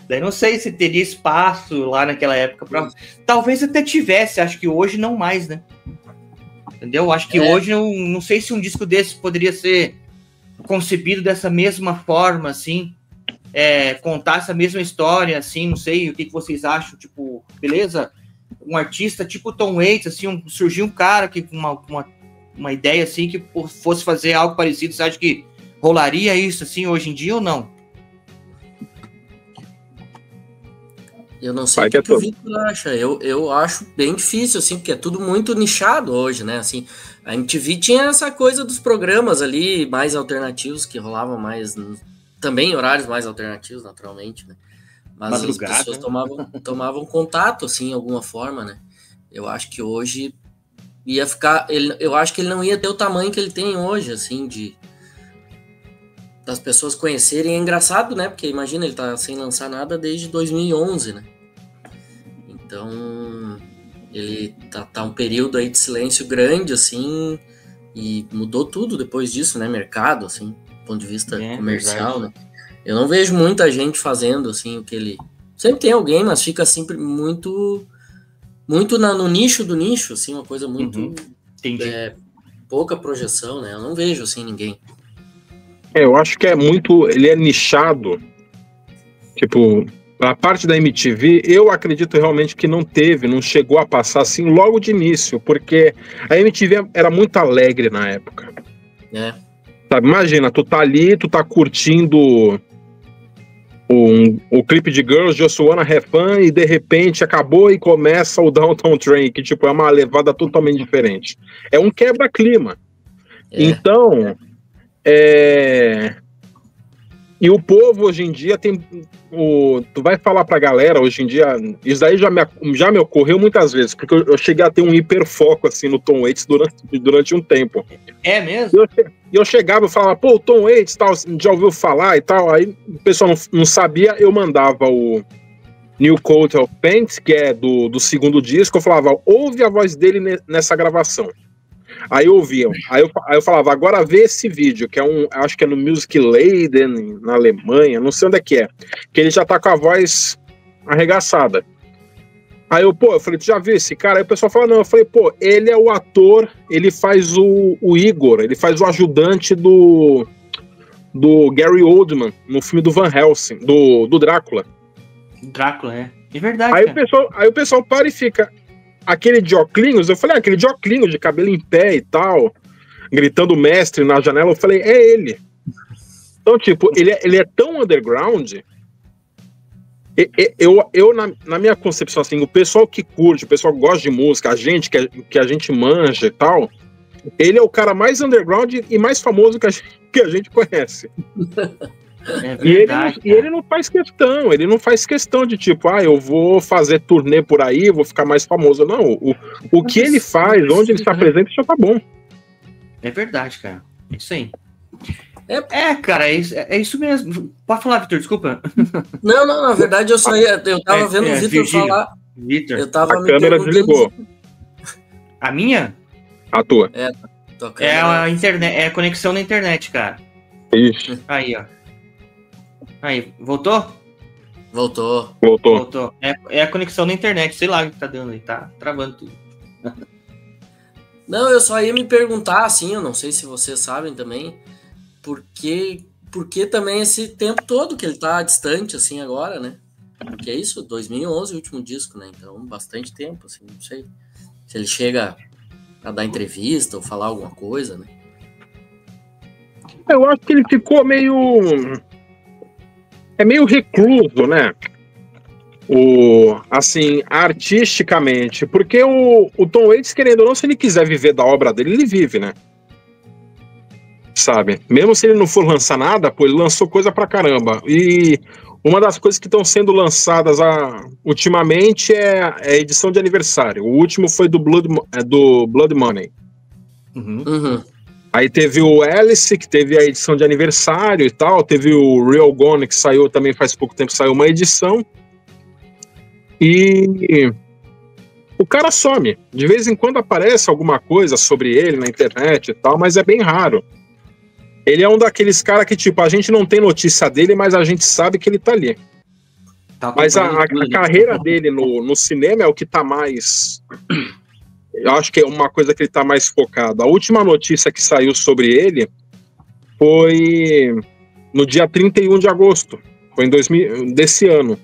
Daí não sei se teria espaço lá naquela época pra... Talvez até tivesse, acho que hoje não mais, né? Entendeu? Acho que hoje, não sei se um disco desse poderia ser concebido dessa mesma forma, assim, contar essa mesma história, assim, não sei, o que vocês acham, tipo, beleza? Um artista tipo Tom Waits, assim, surgiu um cara que com uma ideia, assim, que fosse fazer algo parecido, você acha que rolaria isso, assim, hoje em dia ou não? Eu não sei o que o Victor acha, eu acho bem difícil, assim, porque é tudo muito nichado hoje, né, assim, a MTV tinha essa coisa dos programas ali, mais alternativos, que rolavam mais, também em horários mais alternativos, naturalmente, né, mas madrugada, as pessoas tomavam contato, assim, de alguma forma, né, eu acho que hoje ia ficar, eu acho que ele não ia ter o tamanho que ele tem hoje, assim, das pessoas conhecerem. É engraçado, né? Porque imagina, ele tá sem lançar nada desde 2011, né? Então, ele tá um período aí de silêncio grande, assim, e mudou tudo depois disso, né? Mercado, assim, do ponto de vista comercial, verdade, né? Eu não vejo muita gente fazendo, assim, o que ele... Sempre tem alguém, mas fica sempre muito no nicho do nicho, assim, uma coisa muito... pouca projeção, né? Eu não vejo, assim, ninguém. Eu acho que ele é nichado, tipo, a parte da MTV, eu acredito realmente que não chegou a passar assim logo de início, porque a MTV era muito alegre na época. Sabe, imagina, tu tá ali, tu tá curtindo o clipe de Girls, Just Wanna Have Fun, e de repente acabou e começa o Downtown Train, que tipo, é uma levada totalmente diferente. É um quebra-clima. Então... E o povo hoje em dia tem... Tu vai falar pra galera hoje em dia... Isso daí já me ocorreu muitas vezes, porque eu cheguei a ter um hiperfoco assim no Tom Waits durante um tempo. É mesmo? E eu chegava e falava, pô, o Tom Waits tal, já ouviu falar e tal. Aí o pessoal não sabia, eu mandava o New Coat of Paint, que é do segundo disco, eu falava, ouve a voz dele nessa gravação. Aí ouviam, aí eu falava, agora vê esse vídeo, que acho que é no Music Leiden, na Alemanha, não sei onde é, que ele já tá com a voz arregaçada. Aí eu falei, tu já viu esse cara? Aí o pessoal fala, não, eu falei, pô, ele é o ator, ele faz o Igor, ele faz o ajudante do Gary Oldman, no filme do Van Helsing, do Drácula. Drácula, é verdade, aí o pessoal para e fica... Aquele de óculos, eu falei, aquele de óculos, de cabelo em pé e tal, gritando mestre na janela, eu falei, é ele. Então, tipo, ele é tão underground. Eu na minha concepção, assim, o pessoal que curte, o pessoal que gosta de música, a gente que a gente manja e tal, ele é o cara mais underground e mais famoso que a gente conhece. É verdade, e ele não faz questão de tipo, eu vou fazer turnê por aí, vou ficar mais famoso. Não, o que ele faz, onde ele está presente, já tá bom. É verdade, cara. É isso aí. Cara, é isso mesmo. Pode falar, Vitor, desculpa. Não, na verdade eu tava vendo o Vitor falar. Vitor, a câmera desligou. A minha? A tua. É a internet, é a conexão na internet, cara. Ixi. Aí, ó. Aí, voltou? Voltou. É a conexão na internet, sei lá o que tá dando aí, tá travando tudo. Não, eu só ia me perguntar, assim, eu não sei se vocês sabem também, por que também esse tempo todo que ele tá distante, assim, agora, né? Porque é isso, 2011, o último disco, né? Então, bastante tempo, assim, não sei. Se ele chega a dar entrevista ou falar alguma coisa, né? Eu acho que ele ficou meio recluso, né? Assim, artisticamente, porque o Tom Waits, querendo ou não, se ele quiser viver da obra dele, ele vive, né? Sabe? Mesmo se ele não for lançar nada, pô, ele lançou coisa pra caramba. E uma das coisas que estão sendo lançadas ultimamente é a edição de aniversário. O último foi do Blood Money. Uhum. Aí teve o Alice, que teve a edição de aniversário e tal. Teve o Real Gone, que saiu também faz pouco tempo, saiu uma edição. E o cara some. De vez em quando aparece alguma coisa sobre ele na internet e tal, mas é bem raro. Ele é um daqueles caras que, tipo, a gente não tem notícia dele, mas a gente sabe que ele tá ali. Mas a carreira dele no cinema é o que tá mais... Eu acho que é uma coisa que ele tá mais focado. A última notícia que saiu sobre ele foi no dia 31 de agosto. Foi desse ano.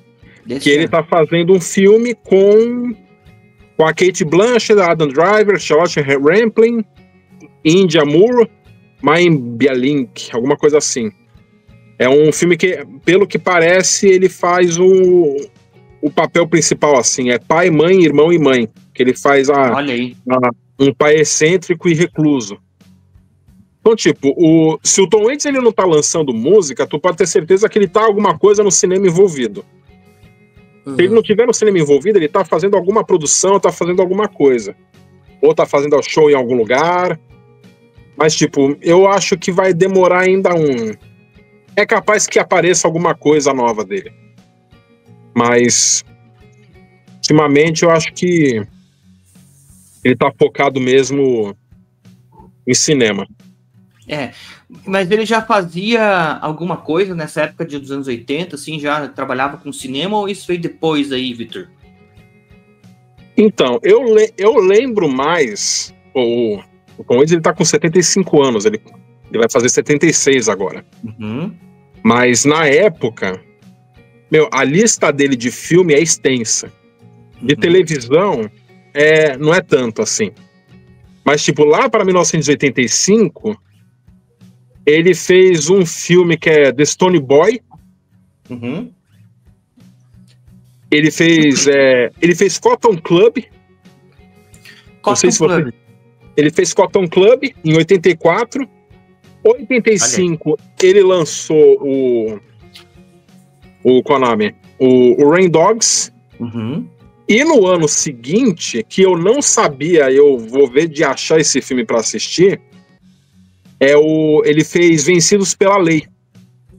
Ele tá fazendo um filme com a Cate Blanchett, Adam Driver, Charlotte Rampling, India Moore, Mayim Bialik, alguma coisa assim. É um filme que, pelo que parece, ele faz o papel principal, assim, é pai, mãe, irmão e mãe, que ele faz um pai excêntrico e recluso. Então, tipo, se o Tom Waits ele não tá lançando música, tu pode ter certeza que ele tá alguma coisa no cinema envolvido. Se ele não tiver no cinema envolvido, ele tá fazendo alguma produção, tá fazendo alguma coisa. Ou tá fazendo show em algum lugar. Mas, tipo, eu acho que vai demorar ainda É capaz que apareça alguma coisa nova dele. Mas, ultimamente, eu acho que ele tá focado mesmo em cinema. Mas ele já fazia alguma coisa nessa época dos anos 80, assim, já trabalhava com cinema, ou isso veio depois aí, Vitor? Então, eu lembro mais... O Tom Waits, ele tá com 75 anos, ele vai fazer 76 agora. Mas na época, a lista dele de filme é extensa. De televisão, não é tanto assim. Mas, tipo, lá para 1985, ele fez um filme que é The Stone Boy. Ele fez Cotton Club. Ele fez Cotton Club em 84. 85, ele lançou qual é o nome? O Rain Dogs. E no ano seguinte, que eu não sabia, eu vou ver de achar esse filme para assistir, ele fez Vencidos pela Lei.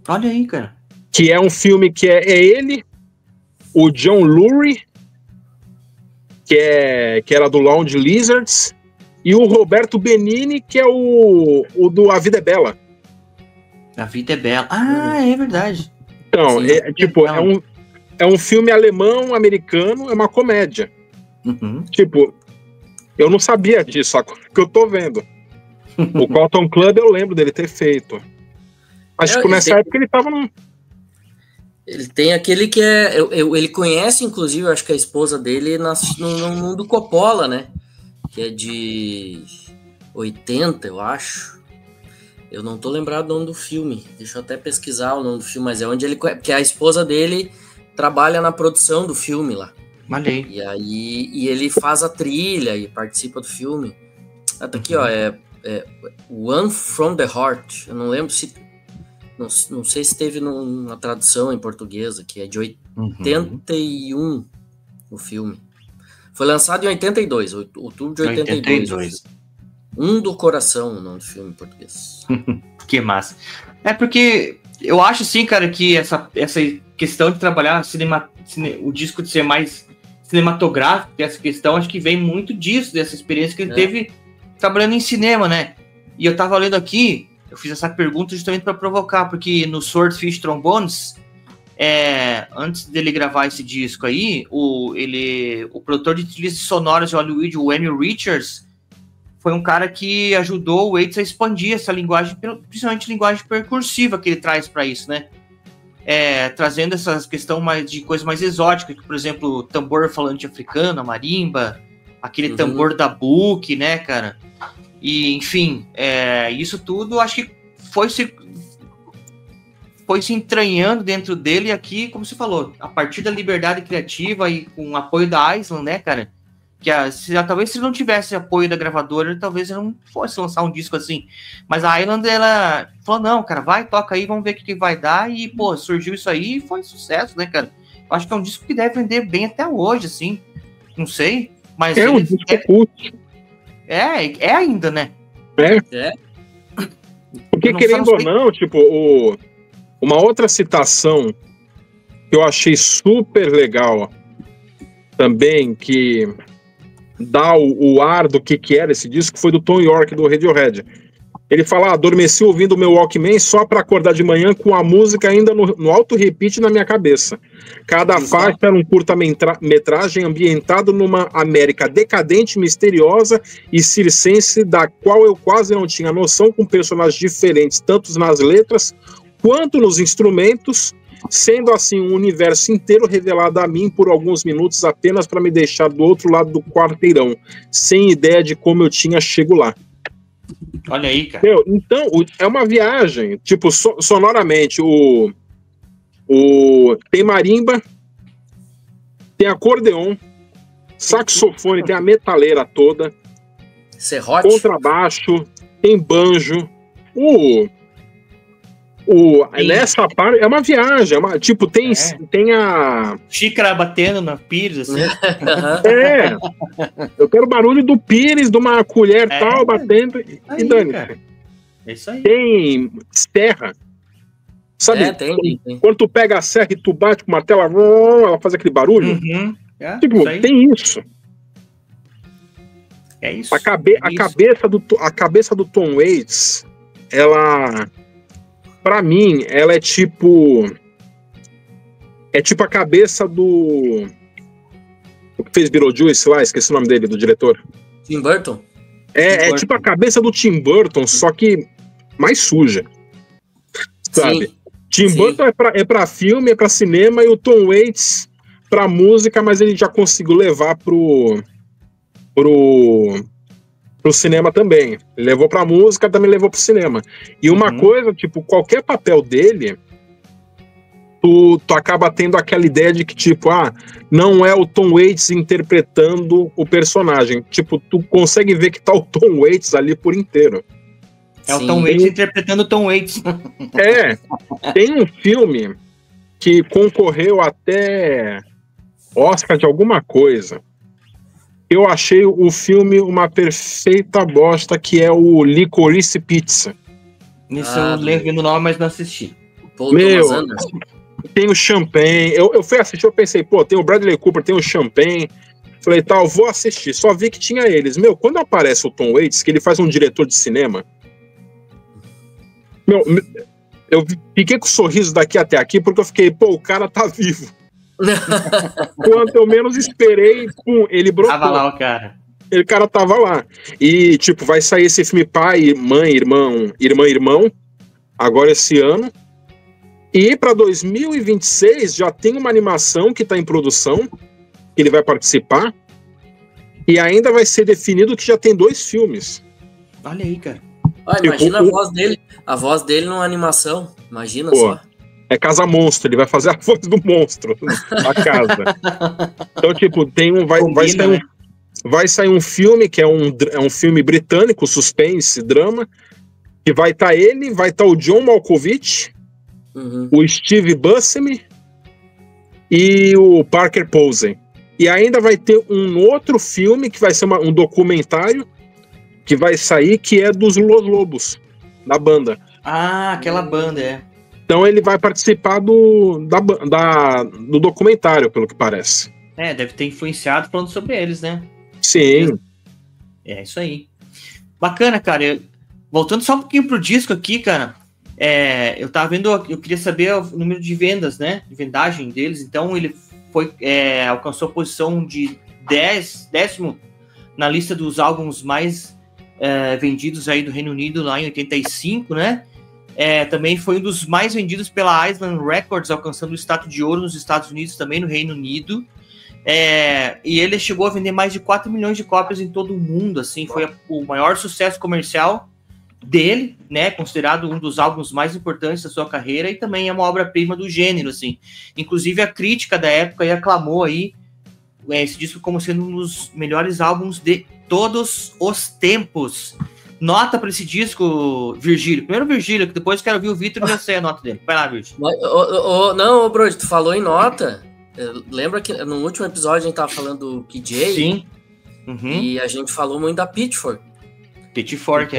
Olha aí, cara. Que é um filme que é ele, o John Lurie, que era do Lounge Lizards, e o Roberto Benigni, que é o do A Vida é Bela. A Vida é Bela. Ah, é verdade. Então, é um filme alemão, americano, é uma comédia. Tipo, eu não sabia disso, agora que eu tô vendo. O Cotton Club eu lembro dele ter feito. Mas, tipo, nessa época ele tava num... Ele tem aquele que ele conhece, inclusive, eu acho que a esposa dele no mundo Coppola, né? Que é de 80, eu acho. Eu não tô lembrado do nome do filme. Deixa eu até pesquisar o nome do filme, mas é onde que a esposa dele trabalha na produção do filme lá. Malhei. E aí ele faz a trilha e participa do filme. Tá aqui, ó, One from the Heart. Eu não lembro se... Não sei se teve uma tradução em português, que é de 81 o filme. Foi lançado em 82, outubro de 82. Do Coração, o nome do filme em português. Que massa. É porque eu acho, assim, cara, que essa questão de trabalhar o disco de ser mais cinematográfico, essa questão, acho que vem muito disso, dessa experiência que ele teve trabalhando em cinema, né? E eu tava lendo aqui, eu fiz essa pergunta justamente para provocar, porque no Swordfish Trombones, antes dele gravar esse disco aí, o produtor de trilhas sonoras de Hollywood, o Emil Richards, foi um cara que ajudou o Waits a expandir essa linguagem, principalmente linguagem percursiva que ele traz para isso, né? Trazendo essa questão de coisa mais exótica, que, por exemplo, tambor falante africano, a marimba, aquele tambor da Book, né, cara? E, enfim, isso tudo acho que foi se entranhando dentro dele aqui, como você falou, a partir da liberdade criativa e com o apoio da Island, né, cara? Que talvez se não tivesse apoio da gravadora, talvez ele não fosse lançar um disco assim. Mas a Island, ela falou, não, cara, vai, toca aí, vamos ver o que vai dar. E, pô, surgiu isso aí e foi sucesso, né, cara? Eu acho que é um disco que deve vender bem até hoje, assim. Não sei, mas... um disco cult. É ainda, né? Porque, querendo ou não, tipo, uma outra citação que eu achei super legal também, que dá o ar do que era esse disco, foi do Tom York, do Radiohead. Ele fala, adormeci ouvindo o meu Walkman só para acordar de manhã com a música ainda no auto-repeat na minha cabeça. Cada faixa era um curta-metragem ambientado numa América decadente, misteriosa e circense, da qual eu quase não tinha noção, com personagens diferentes, tanto nas letras quanto nos instrumentos, sendo assim um universo inteiro revelado a mim por alguns minutos apenas para me deixar do outro lado do quarteirão, sem ideia de como eu tinha chego lá. Olha aí, cara. Então, é uma viagem, tipo, sonoramente, tem marimba, tem acordeon, saxofone, tem a metaleira toda, serrote, contrabaixo, tem banjo, nessa parte é uma viagem, tipo, tem a xícara batendo na pires, assim. Eu quero barulho do pires, de uma colher tal, batendo, e dane-se. É isso aí. Tem serra, sabe? Tem. Quando tu pega a serra e tu bate com o martelo, ela faz aquele barulho. Tipo, isso tem isso. É isso. A cabeça do Tom Waits, ela... Pra mim, ela é tipo a cabeça do... O que fez Beetlejuice lá, esqueci o nome dele, do diretor. Tim Burton? É tipo a cabeça do Tim Burton, só que mais suja. Sabe? Tim Burton é pra filme, é pra cinema, e o Tom Waits pra música, mas ele já conseguiu levar pro cinema também. Ele levou pra música, também levou pro cinema. E uma coisa, tipo, qualquer papel dele, tu acaba tendo aquela ideia de que, tipo, não é o Tom Waits interpretando o personagem. Tipo, tu consegue ver que tá o Tom Waits ali por inteiro. O Tom Waits interpretando o Tom Waits. Tem um filme que concorreu até Oscar de alguma coisa. Eu achei o filme uma perfeita bosta, que é o Licorice Pizza. Isso eu lembro no nome, mas não assisti. Tem o Champagne. Eu fui assistir, eu pensei, tem o Bradley Cooper, tem o Champagne. Falei, vou assistir. Só vi que tinha eles. Quando aparece o Tom Waits, que ele faz um diretor de cinema, eu fiquei com o sorriso daqui até aqui, porque eu fiquei, o cara tá vivo. Quanto eu menos esperei, ele brotou. Tava lá o cara. O cara tava lá. E, tipo, vai sair esse filme pai, mãe, irmão, agora esse ano. E para 2026 já tem uma animação que tá em produção, que ele vai participar. E ainda vai ser definido que já tem 2 filmes. Olha aí, cara. Imagina a voz dele numa animação. Imagina só. É Casa Monstro, ele vai fazer a voz do monstro da casa. Então, tipo, vai sair um filme que é um filme britânico, suspense, drama, que vai estar ele, vai estar o John Malkovich, o Steve Buscemi e o Parker Posey. E ainda vai ter um outro filme que vai ser um documentário que vai sair, que é dos Los Lobos, da banda. Aquela banda, Então ele vai participar do documentário, pelo que parece. Deve ter influenciado falando sobre eles, né? Sim. É isso aí. Bacana, cara. Voltando só um pouquinho pro disco aqui, cara. Eu tava vendo, eu queria saber o número de vendas, né? De vendagem deles. Então ele alcançou a posição de 10º na lista dos álbuns mais vendidos aí do Reino Unido lá em 85, né? Também foi um dos mais vendidos pela Island Records, alcançando o status de ouro nos Estados Unidos, também no Reino Unido. E ele chegou a vender mais de 4 milhões de cópias em todo o mundo, assim, foi o maior sucesso comercial dele, né, considerado um dos álbuns mais importantes da sua carreira, e também é uma obra-prima do gênero, assim. Inclusive a crítica da época aí aclamou aí esse disco como sendo um dos melhores álbuns de todos os tempos. Nota para esse disco, Virgílio. Primeiro Virgílio, que depois eu quero ouvir o Vitor e já sei a nota dele. Vai lá, Virgílio. Não, Brody, tu falou em nota. Lembra que no último episódio a gente tava falando do KJ? Sim. E a gente falou muito da Pitchfork. Pitchfork,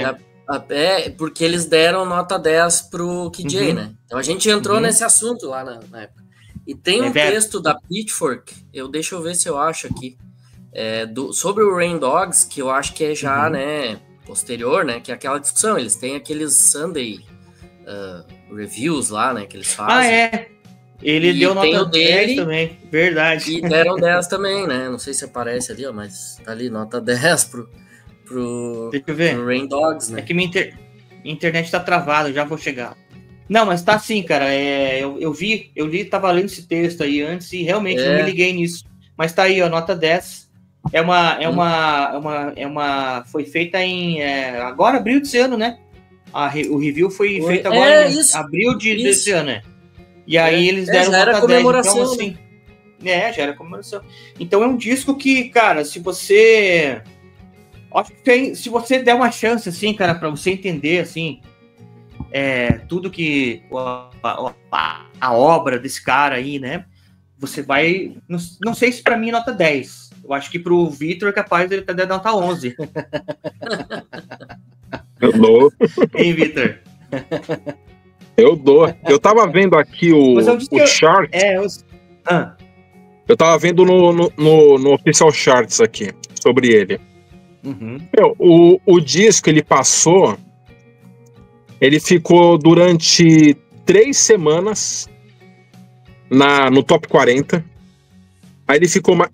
porque eles deram nota 10 pro KJ, né? Então a gente entrou nesse assunto lá na época. E tem um texto da Pitchfork, deixa eu ver se eu acho aqui, sobre o Rain Dogs, que eu acho que é já, né, posterior, né, que é aquela discussão, eles têm aqueles Sunday reviews lá, né, que eles fazem. Ele deu nota 10 também, verdade. E deram 10 também, né, não sei se aparece ali, ó, mas tá ali, nota 10 pro Deixa eu ver. Pro Rain Dogs, né. É que minha internet tá travada, já vou chegar. Não, mas tá assim, cara, eu li, tava lendo esse texto aí antes e realmente não me liguei nisso. Mas tá aí, ó, nota 10. Foi feita em agora, abril desse ano, né? O review foi feito agora em abril desse ano, né? E aí eles deram nota 10. Então, assim, já era comemoração. Então é um disco que, cara, se você der uma chance, assim, cara, pra você entender, assim, tudo que a obra desse cara aí, né? Você vai... Não sei se pra mim é nota 10. Eu acho que pro Vitor é capaz dele dar nota 11. Eu dou. Hein, Vitor? Eu dou. Eu tava vendo aqui o chart. Eu tava vendo no Official Charts aqui, sobre ele. O disco, ele ficou durante 3 semanas no top 40. Aí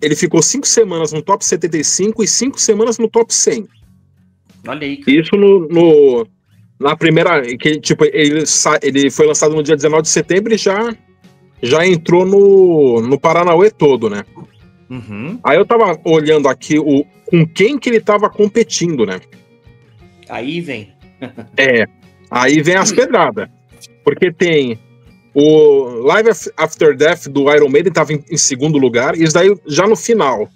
ele ficou 5 semanas no top 75 e 5 semanas no top 100. Olha aí. Isso na primeira... Que, tipo, ele foi lançado no dia 19 de setembro e já entrou no Paranauê todo, né? Aí eu tava olhando aqui com quem que ele tava competindo, né? Aí vem. Aí vem as pedradas. Porque tem o Live After Death do Iron Maiden, tava em segundo lugar, e isso daí já no final.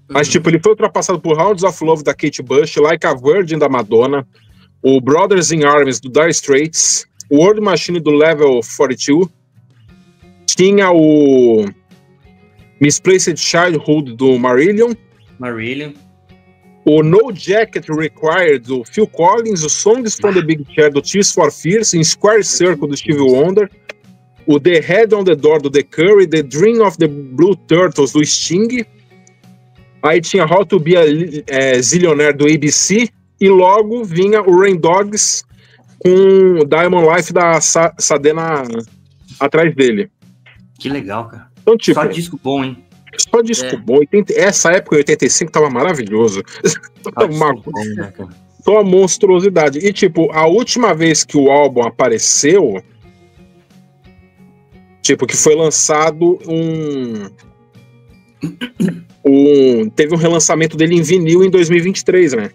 Mas, tipo, ele foi ultrapassado por Hounds of Love da Kate Bush, Like a Virgin da Madonna, o Brothers in Arms do Dire Straits, o World Machine do Level 42, tinha o Misplaced Childhood do Marillion, o No Jacket Required do Phil Collins, o Songs from the Big Chair do Tears for Fears, em Square Circle do Stevie Wonder, o The Head on the Door do The Curry, The Dream of the Blue Turtles do Sting, aí tinha How to Be a Zillionaire do ABC, e logo vinha o Rain Dogs com Diamond Life da Sadena atrás dele. Que legal, cara. Então, tipo, só disco bom, hein? Só disco bom. Essa época, em 85, tava maravilhoso. Só uma monstruosidade. E, tipo, a última vez que o álbum apareceu, tipo, que foi lançado teve um relançamento dele em vinil em 2023, né?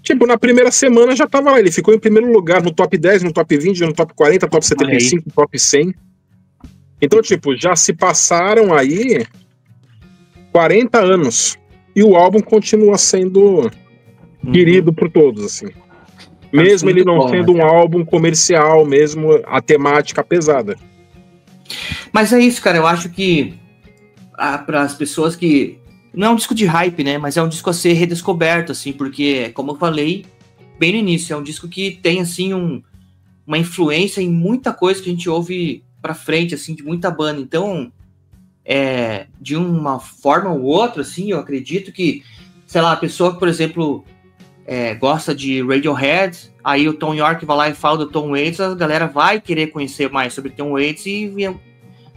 Tipo, na primeira semana já tava lá. Ele ficou em primeiro lugar no top 10, no top 20, no top 40, top 75, top 100. Então, tipo, já se passaram aí 40 anos. E o álbum continua sendo querido por todos, assim. Mesmo ele não sendo um álbum comercial, mesmo a temática pesada. Mas é isso, cara. Eu acho que para as pessoas que... Não é um disco de hype, né? Mas é um disco a ser redescoberto, assim. Porque, como eu falei bem no início, é um disco que tem, assim, uma influência em muita coisa que a gente ouve pra frente, assim, de muita banda. Então, de uma forma ou outra, assim, eu acredito que, sei lá, a pessoa que, por exemplo, gosta de Radiohead, aí o Tom York vai lá e fala do Tom Waits, a galera vai querer conhecer mais sobre Tom Waits e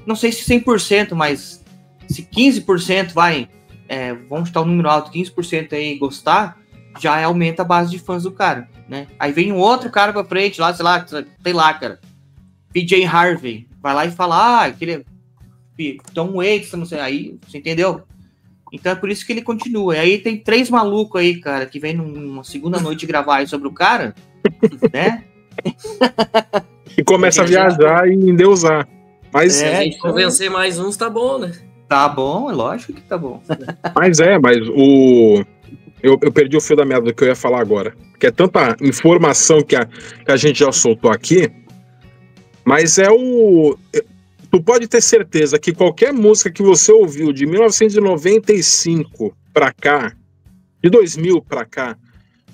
não sei se 100%, mas se 15% vamos chutar um número alto, 15% aí gostar, já aumenta a base de fãs do cara, né? Aí vem um outro cara pra frente, lá, sei lá, cara, PJ Harvey, vai lá e fala, Tom Waits, não sei, aí, você entendeu? Então é por isso que ele continua. E aí tem 3 malucos aí, cara, que vem numa segunda noite gravar aí sobre o cara, né? E começa a viajar e endeusar. Mas se a gente convencer mais uns, tá bom, né? Tá bom, é lógico que tá bom. Mas eu perdi o fio da meada do que eu ia falar agora. Que é tanta informação que a gente já soltou aqui, mas tu pode ter certeza que qualquer música que você ouviu de 1995 pra cá, de 2000 pra cá,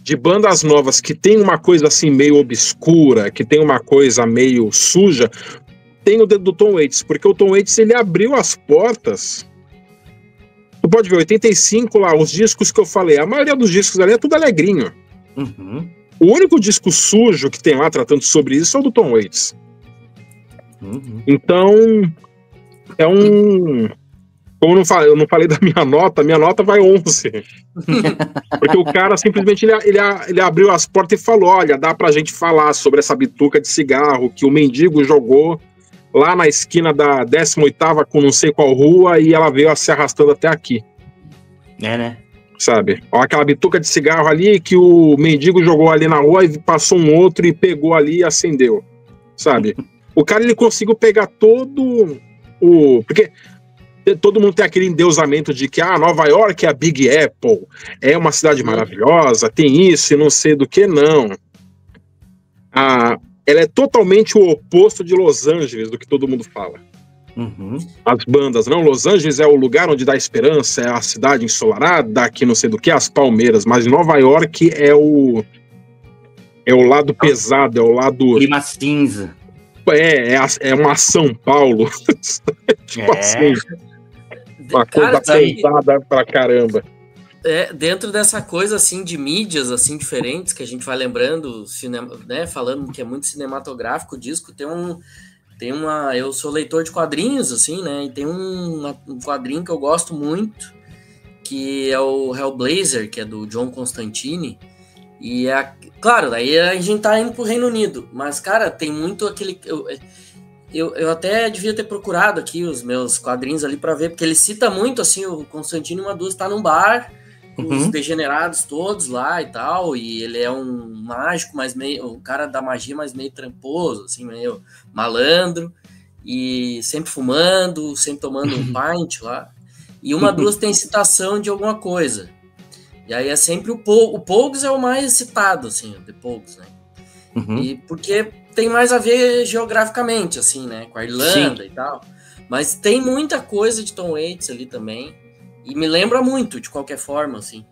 de bandas novas que tem uma coisa assim meio obscura, que tem uma coisa meio suja, tem o dedo do Tom Waits, porque o Tom Waits, ele abriu as portas. Tu pode ver, 85 lá, os discos que eu falei, a maioria dos discos ali é tudo alegrinho. Uhum. O único disco sujo que tem lá tratando sobre isso é o do Tom Waits. Uhum. Então, como eu não falei da minha nota vai 11. Porque o cara simplesmente ele abriu as portas e falou: olha, dá pra gente falar sobre essa bituca de cigarro que o mendigo jogou lá na esquina da 18ª com não sei qual rua e ela veio se arrastando até aqui. Né? Sabe? Ó, aquela bituca de cigarro ali que o mendigo jogou ali na rua e passou um outro e pegou ali e acendeu. Sabe? O cara, ele conseguiu pegar todo porque todo mundo tem aquele endeusamento de que Nova York é a Big Apple, é uma cidade maravilhosa, tem isso e não sei do que, não. Ela é totalmente o oposto de Los Angeles, do que todo mundo fala. Uhum. As bandas, não? Los Angeles é o lugar onde dá esperança, é a cidade ensolarada, que não sei do que, as palmeiras, mas Nova York é o lado pesado, é o lado... Clima cinza. É uma São Paulo. Tipo assim, uma coisa pesada pra caramba. Dentro dessa coisa assim de mídias assim diferentes que a gente vai lembrando, né, falando que é muito cinematográfico, o disco tem uma, eu sou leitor de quadrinhos assim, né, e tem um quadrinho que eu gosto muito, que é o Hellblazer, que é do John Constantine, e claro, daí a gente tá indo pro Reino Unido, mas cara, tem muito aquele eu até devia ter procurado aqui os meus quadrinhos ali para ver, porque ele cita muito assim, o Constantine uma duas tá num bar os degenerados todos lá e tal, e ele é um mágico, mas meio, um cara da magia, mas meio tramposo, assim, meio malandro, e sempre fumando, sempre tomando um pint lá, e uma duas tem citação de alguma coisa, e aí é sempre o Pogues é o mais citado, assim, o The Pogues, né, e porque tem mais a ver geograficamente, assim, né, com a Irlanda. Sim. E tal, mas tem muita coisa de Tom Waits ali também, e me lembra muito, de qualquer forma, assim.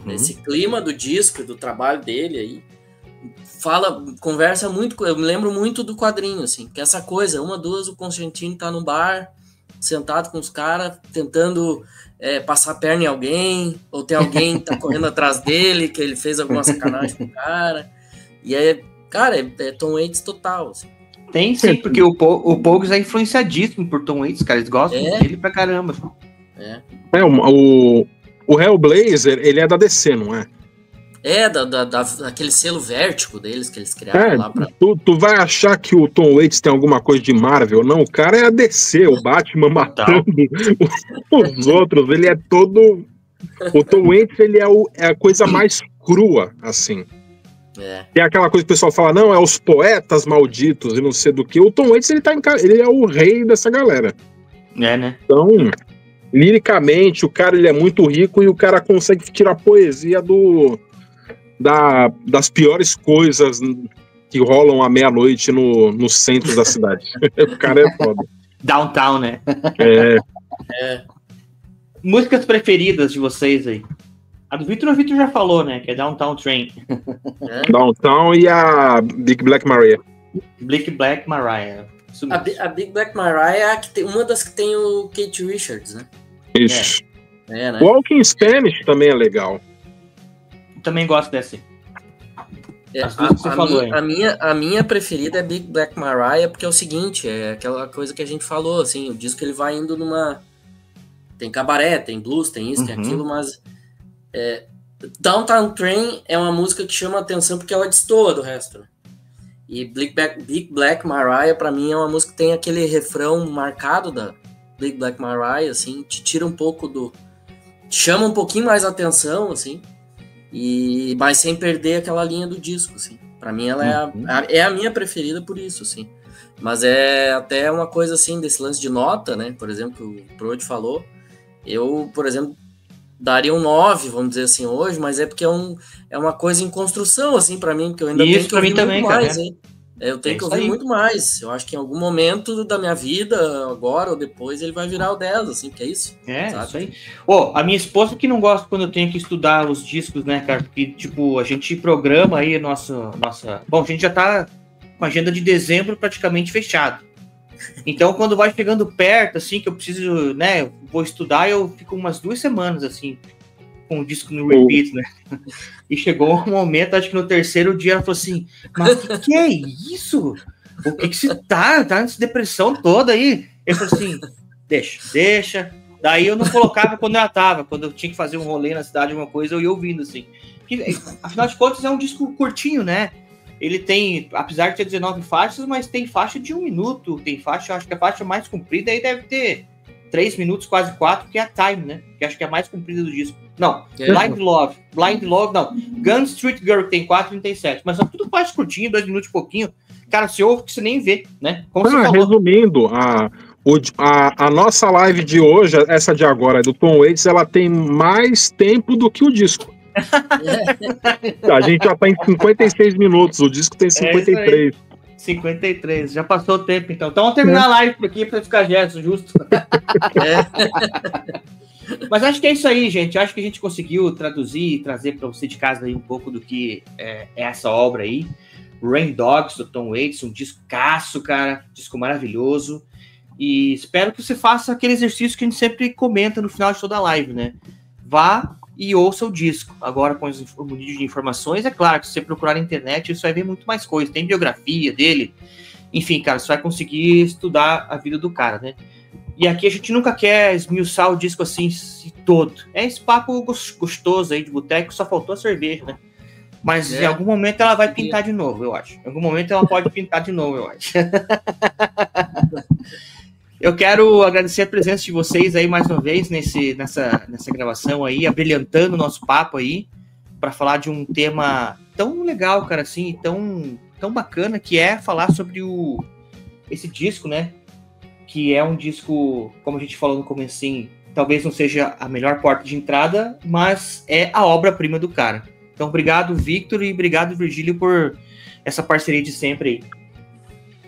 Esse clima do disco, do trabalho dele aí, conversa muito, eu me lembro muito do quadrinho, assim, que essa coisa, uma, duas, o Constantino tá no bar, sentado com os caras, tentando passar a perna em alguém, ou tem alguém que tá correndo atrás dele, que ele fez alguma sacanagem com o cara, e cara, é Tom Waits total, assim. Tem sim, porque o Pogues é influenciadíssimo por Tom Waits, cara, eles gostam dele pra caramba. O Hellblazer, ele é da DC, não é? Daquele selo Vértigo deles que eles criaram lá pra... Tu vai achar que o Tom Waits tem alguma coisa de Marvel? Não, o cara é a DC, o Batman matando os outros, ele é todo... O Tom Waits, ele é a coisa mais crua, assim. Tem aquela coisa que o pessoal fala, não, é os poetas malditos e não sei do que. O Tom Waits, ele é o rei dessa galera. Né? Então... Liricamente, o cara ele é muito rico e o cara consegue tirar poesia das piores coisas que rolam à meia-noite no centro da cidade. O cara é foda. Downtown, né? Músicas preferidas de vocês aí? A do Victor, o Victor já falou, né? Que é Downtown Train. Downtown e a Big Black Maria. Big Black Maria. A Big Black Maria é uma das que tem o Keith Richards, né? Isso. Né? Walking in Spanish também é legal. Também gosto dessa. As duas que você falou aí. A minha preferida é Big Black Maria, porque é o seguinte, é aquela coisa que a gente falou, assim, o disco ele vai indo numa... Tem cabaré, tem blues, tem isso, tem aquilo, mas... Downtown Train é uma música que chama a atenção porque ela destoa do resto, né? E Big Black Maria, pra mim, é uma música que tem aquele refrão marcado Big Black Mariah, assim, te tira um pouco chama um pouquinho mais a atenção, assim, mas sem perder aquela linha do disco, assim. Pra mim ela é a minha preferida por isso, assim. Mas é até uma coisa, assim, desse lance de nota, né, por exemplo, que o Prode falou, eu, por exemplo, daria um 9, vamos dizer assim, hoje, mas é porque é uma coisa em construção, assim, pra mim, porque eu ainda tenho que ouvir muito mais, hein? Eu tenho que ouvir muito mais. Eu acho que em algum momento da minha vida, agora ou depois, ele vai virar o 10, assim, que é isso. Sabe? Isso aí. A minha esposa que não gosta quando eu tenho que estudar os discos, né, cara? Porque, tipo, a gente programa aí nossa... Bom, a gente já tá com a agenda de dezembro praticamente fechado. Então, quando vai chegando perto, assim, que eu preciso, né, eu vou estudar, eu fico umas 2 semanas, assim, com o disco no repeat, né? E chegou um momento, acho que no 3º dia, ela falou assim, mas que é isso? O que você tá nessa depressão toda aí? Eu falei assim, deixa. Daí eu não colocava quando eu tinha que fazer um rolê na cidade, alguma coisa, eu ia ouvindo, assim. Porque, afinal de contas, é um disco curtinho, né? Ele tem, apesar de ter 19 faixas, mas tem faixa de 1 minuto, tem faixa, acho que a faixa mais comprida aí deve ter 3 minutos, quase 4, que é a Time, né? Que acho que é a mais comprida do disco. Não, Blind Love, não. Gun Street Girl, que tem 4:37, mas são tudo faixa curtinha, 2 minutos e pouquinho. Cara, você ouve que você nem vê, né? Como você falou. Resumindo, a nossa live de hoje, essa de agora, do Tom Waits, ela tem mais tempo do que o disco. A gente já tá em 56 minutos, o disco tem 53. 53, já passou o tempo, então. Então vamos terminar a live por aqui pra ficar justo. Mas acho que é isso aí, gente. Acho que a gente conseguiu traduzir e trazer para você de casa aí um pouco do que é essa obra aí. Rain Dogs, do Tom Waits, um discaço, cara. Disco maravilhoso. E espero que você faça aquele exercício que a gente sempre comenta no final de toda a live, né? Vá e ouça o disco. Agora, com o vídeo de informações, é claro que se você procurar na internet, você vai ver muito mais coisas. Tem biografia dele. Enfim, cara, você vai conseguir estudar a vida do cara, né? E aqui a gente nunca quer esmiuçar o disco assim todo. É esse papo gostoso aí de boteco, só faltou a cerveja, né? Mas em algum momento ela vai pintar de novo, eu acho. Em algum momento ela pode pintar de novo, eu acho. Eu quero agradecer a presença de vocês aí mais uma vez nessa gravação aí, abrilhantando o nosso papo aí, para falar de um tema tão legal, cara, assim, tão bacana, que é falar sobre esse disco, né? Que é um disco, como a gente falou no comecinho, talvez não seja a melhor porta de entrada, mas é a obra-prima do cara. Então, obrigado, Victor, e obrigado, Virgílio, por essa parceria de sempre aí.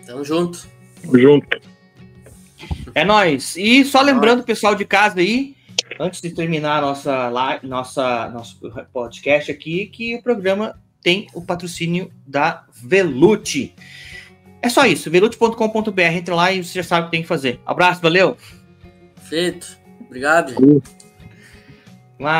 Tamo junto. Tamo junto. É nóis. E só lembrando o pessoal de casa aí, antes de terminar nosso podcast aqui, que o programa tem o patrocínio da Velute. É só isso, velute.com.br, entra lá e você já sabe o que tem que fazer. Abraço, valeu! Feito. Obrigado. Vamos lá.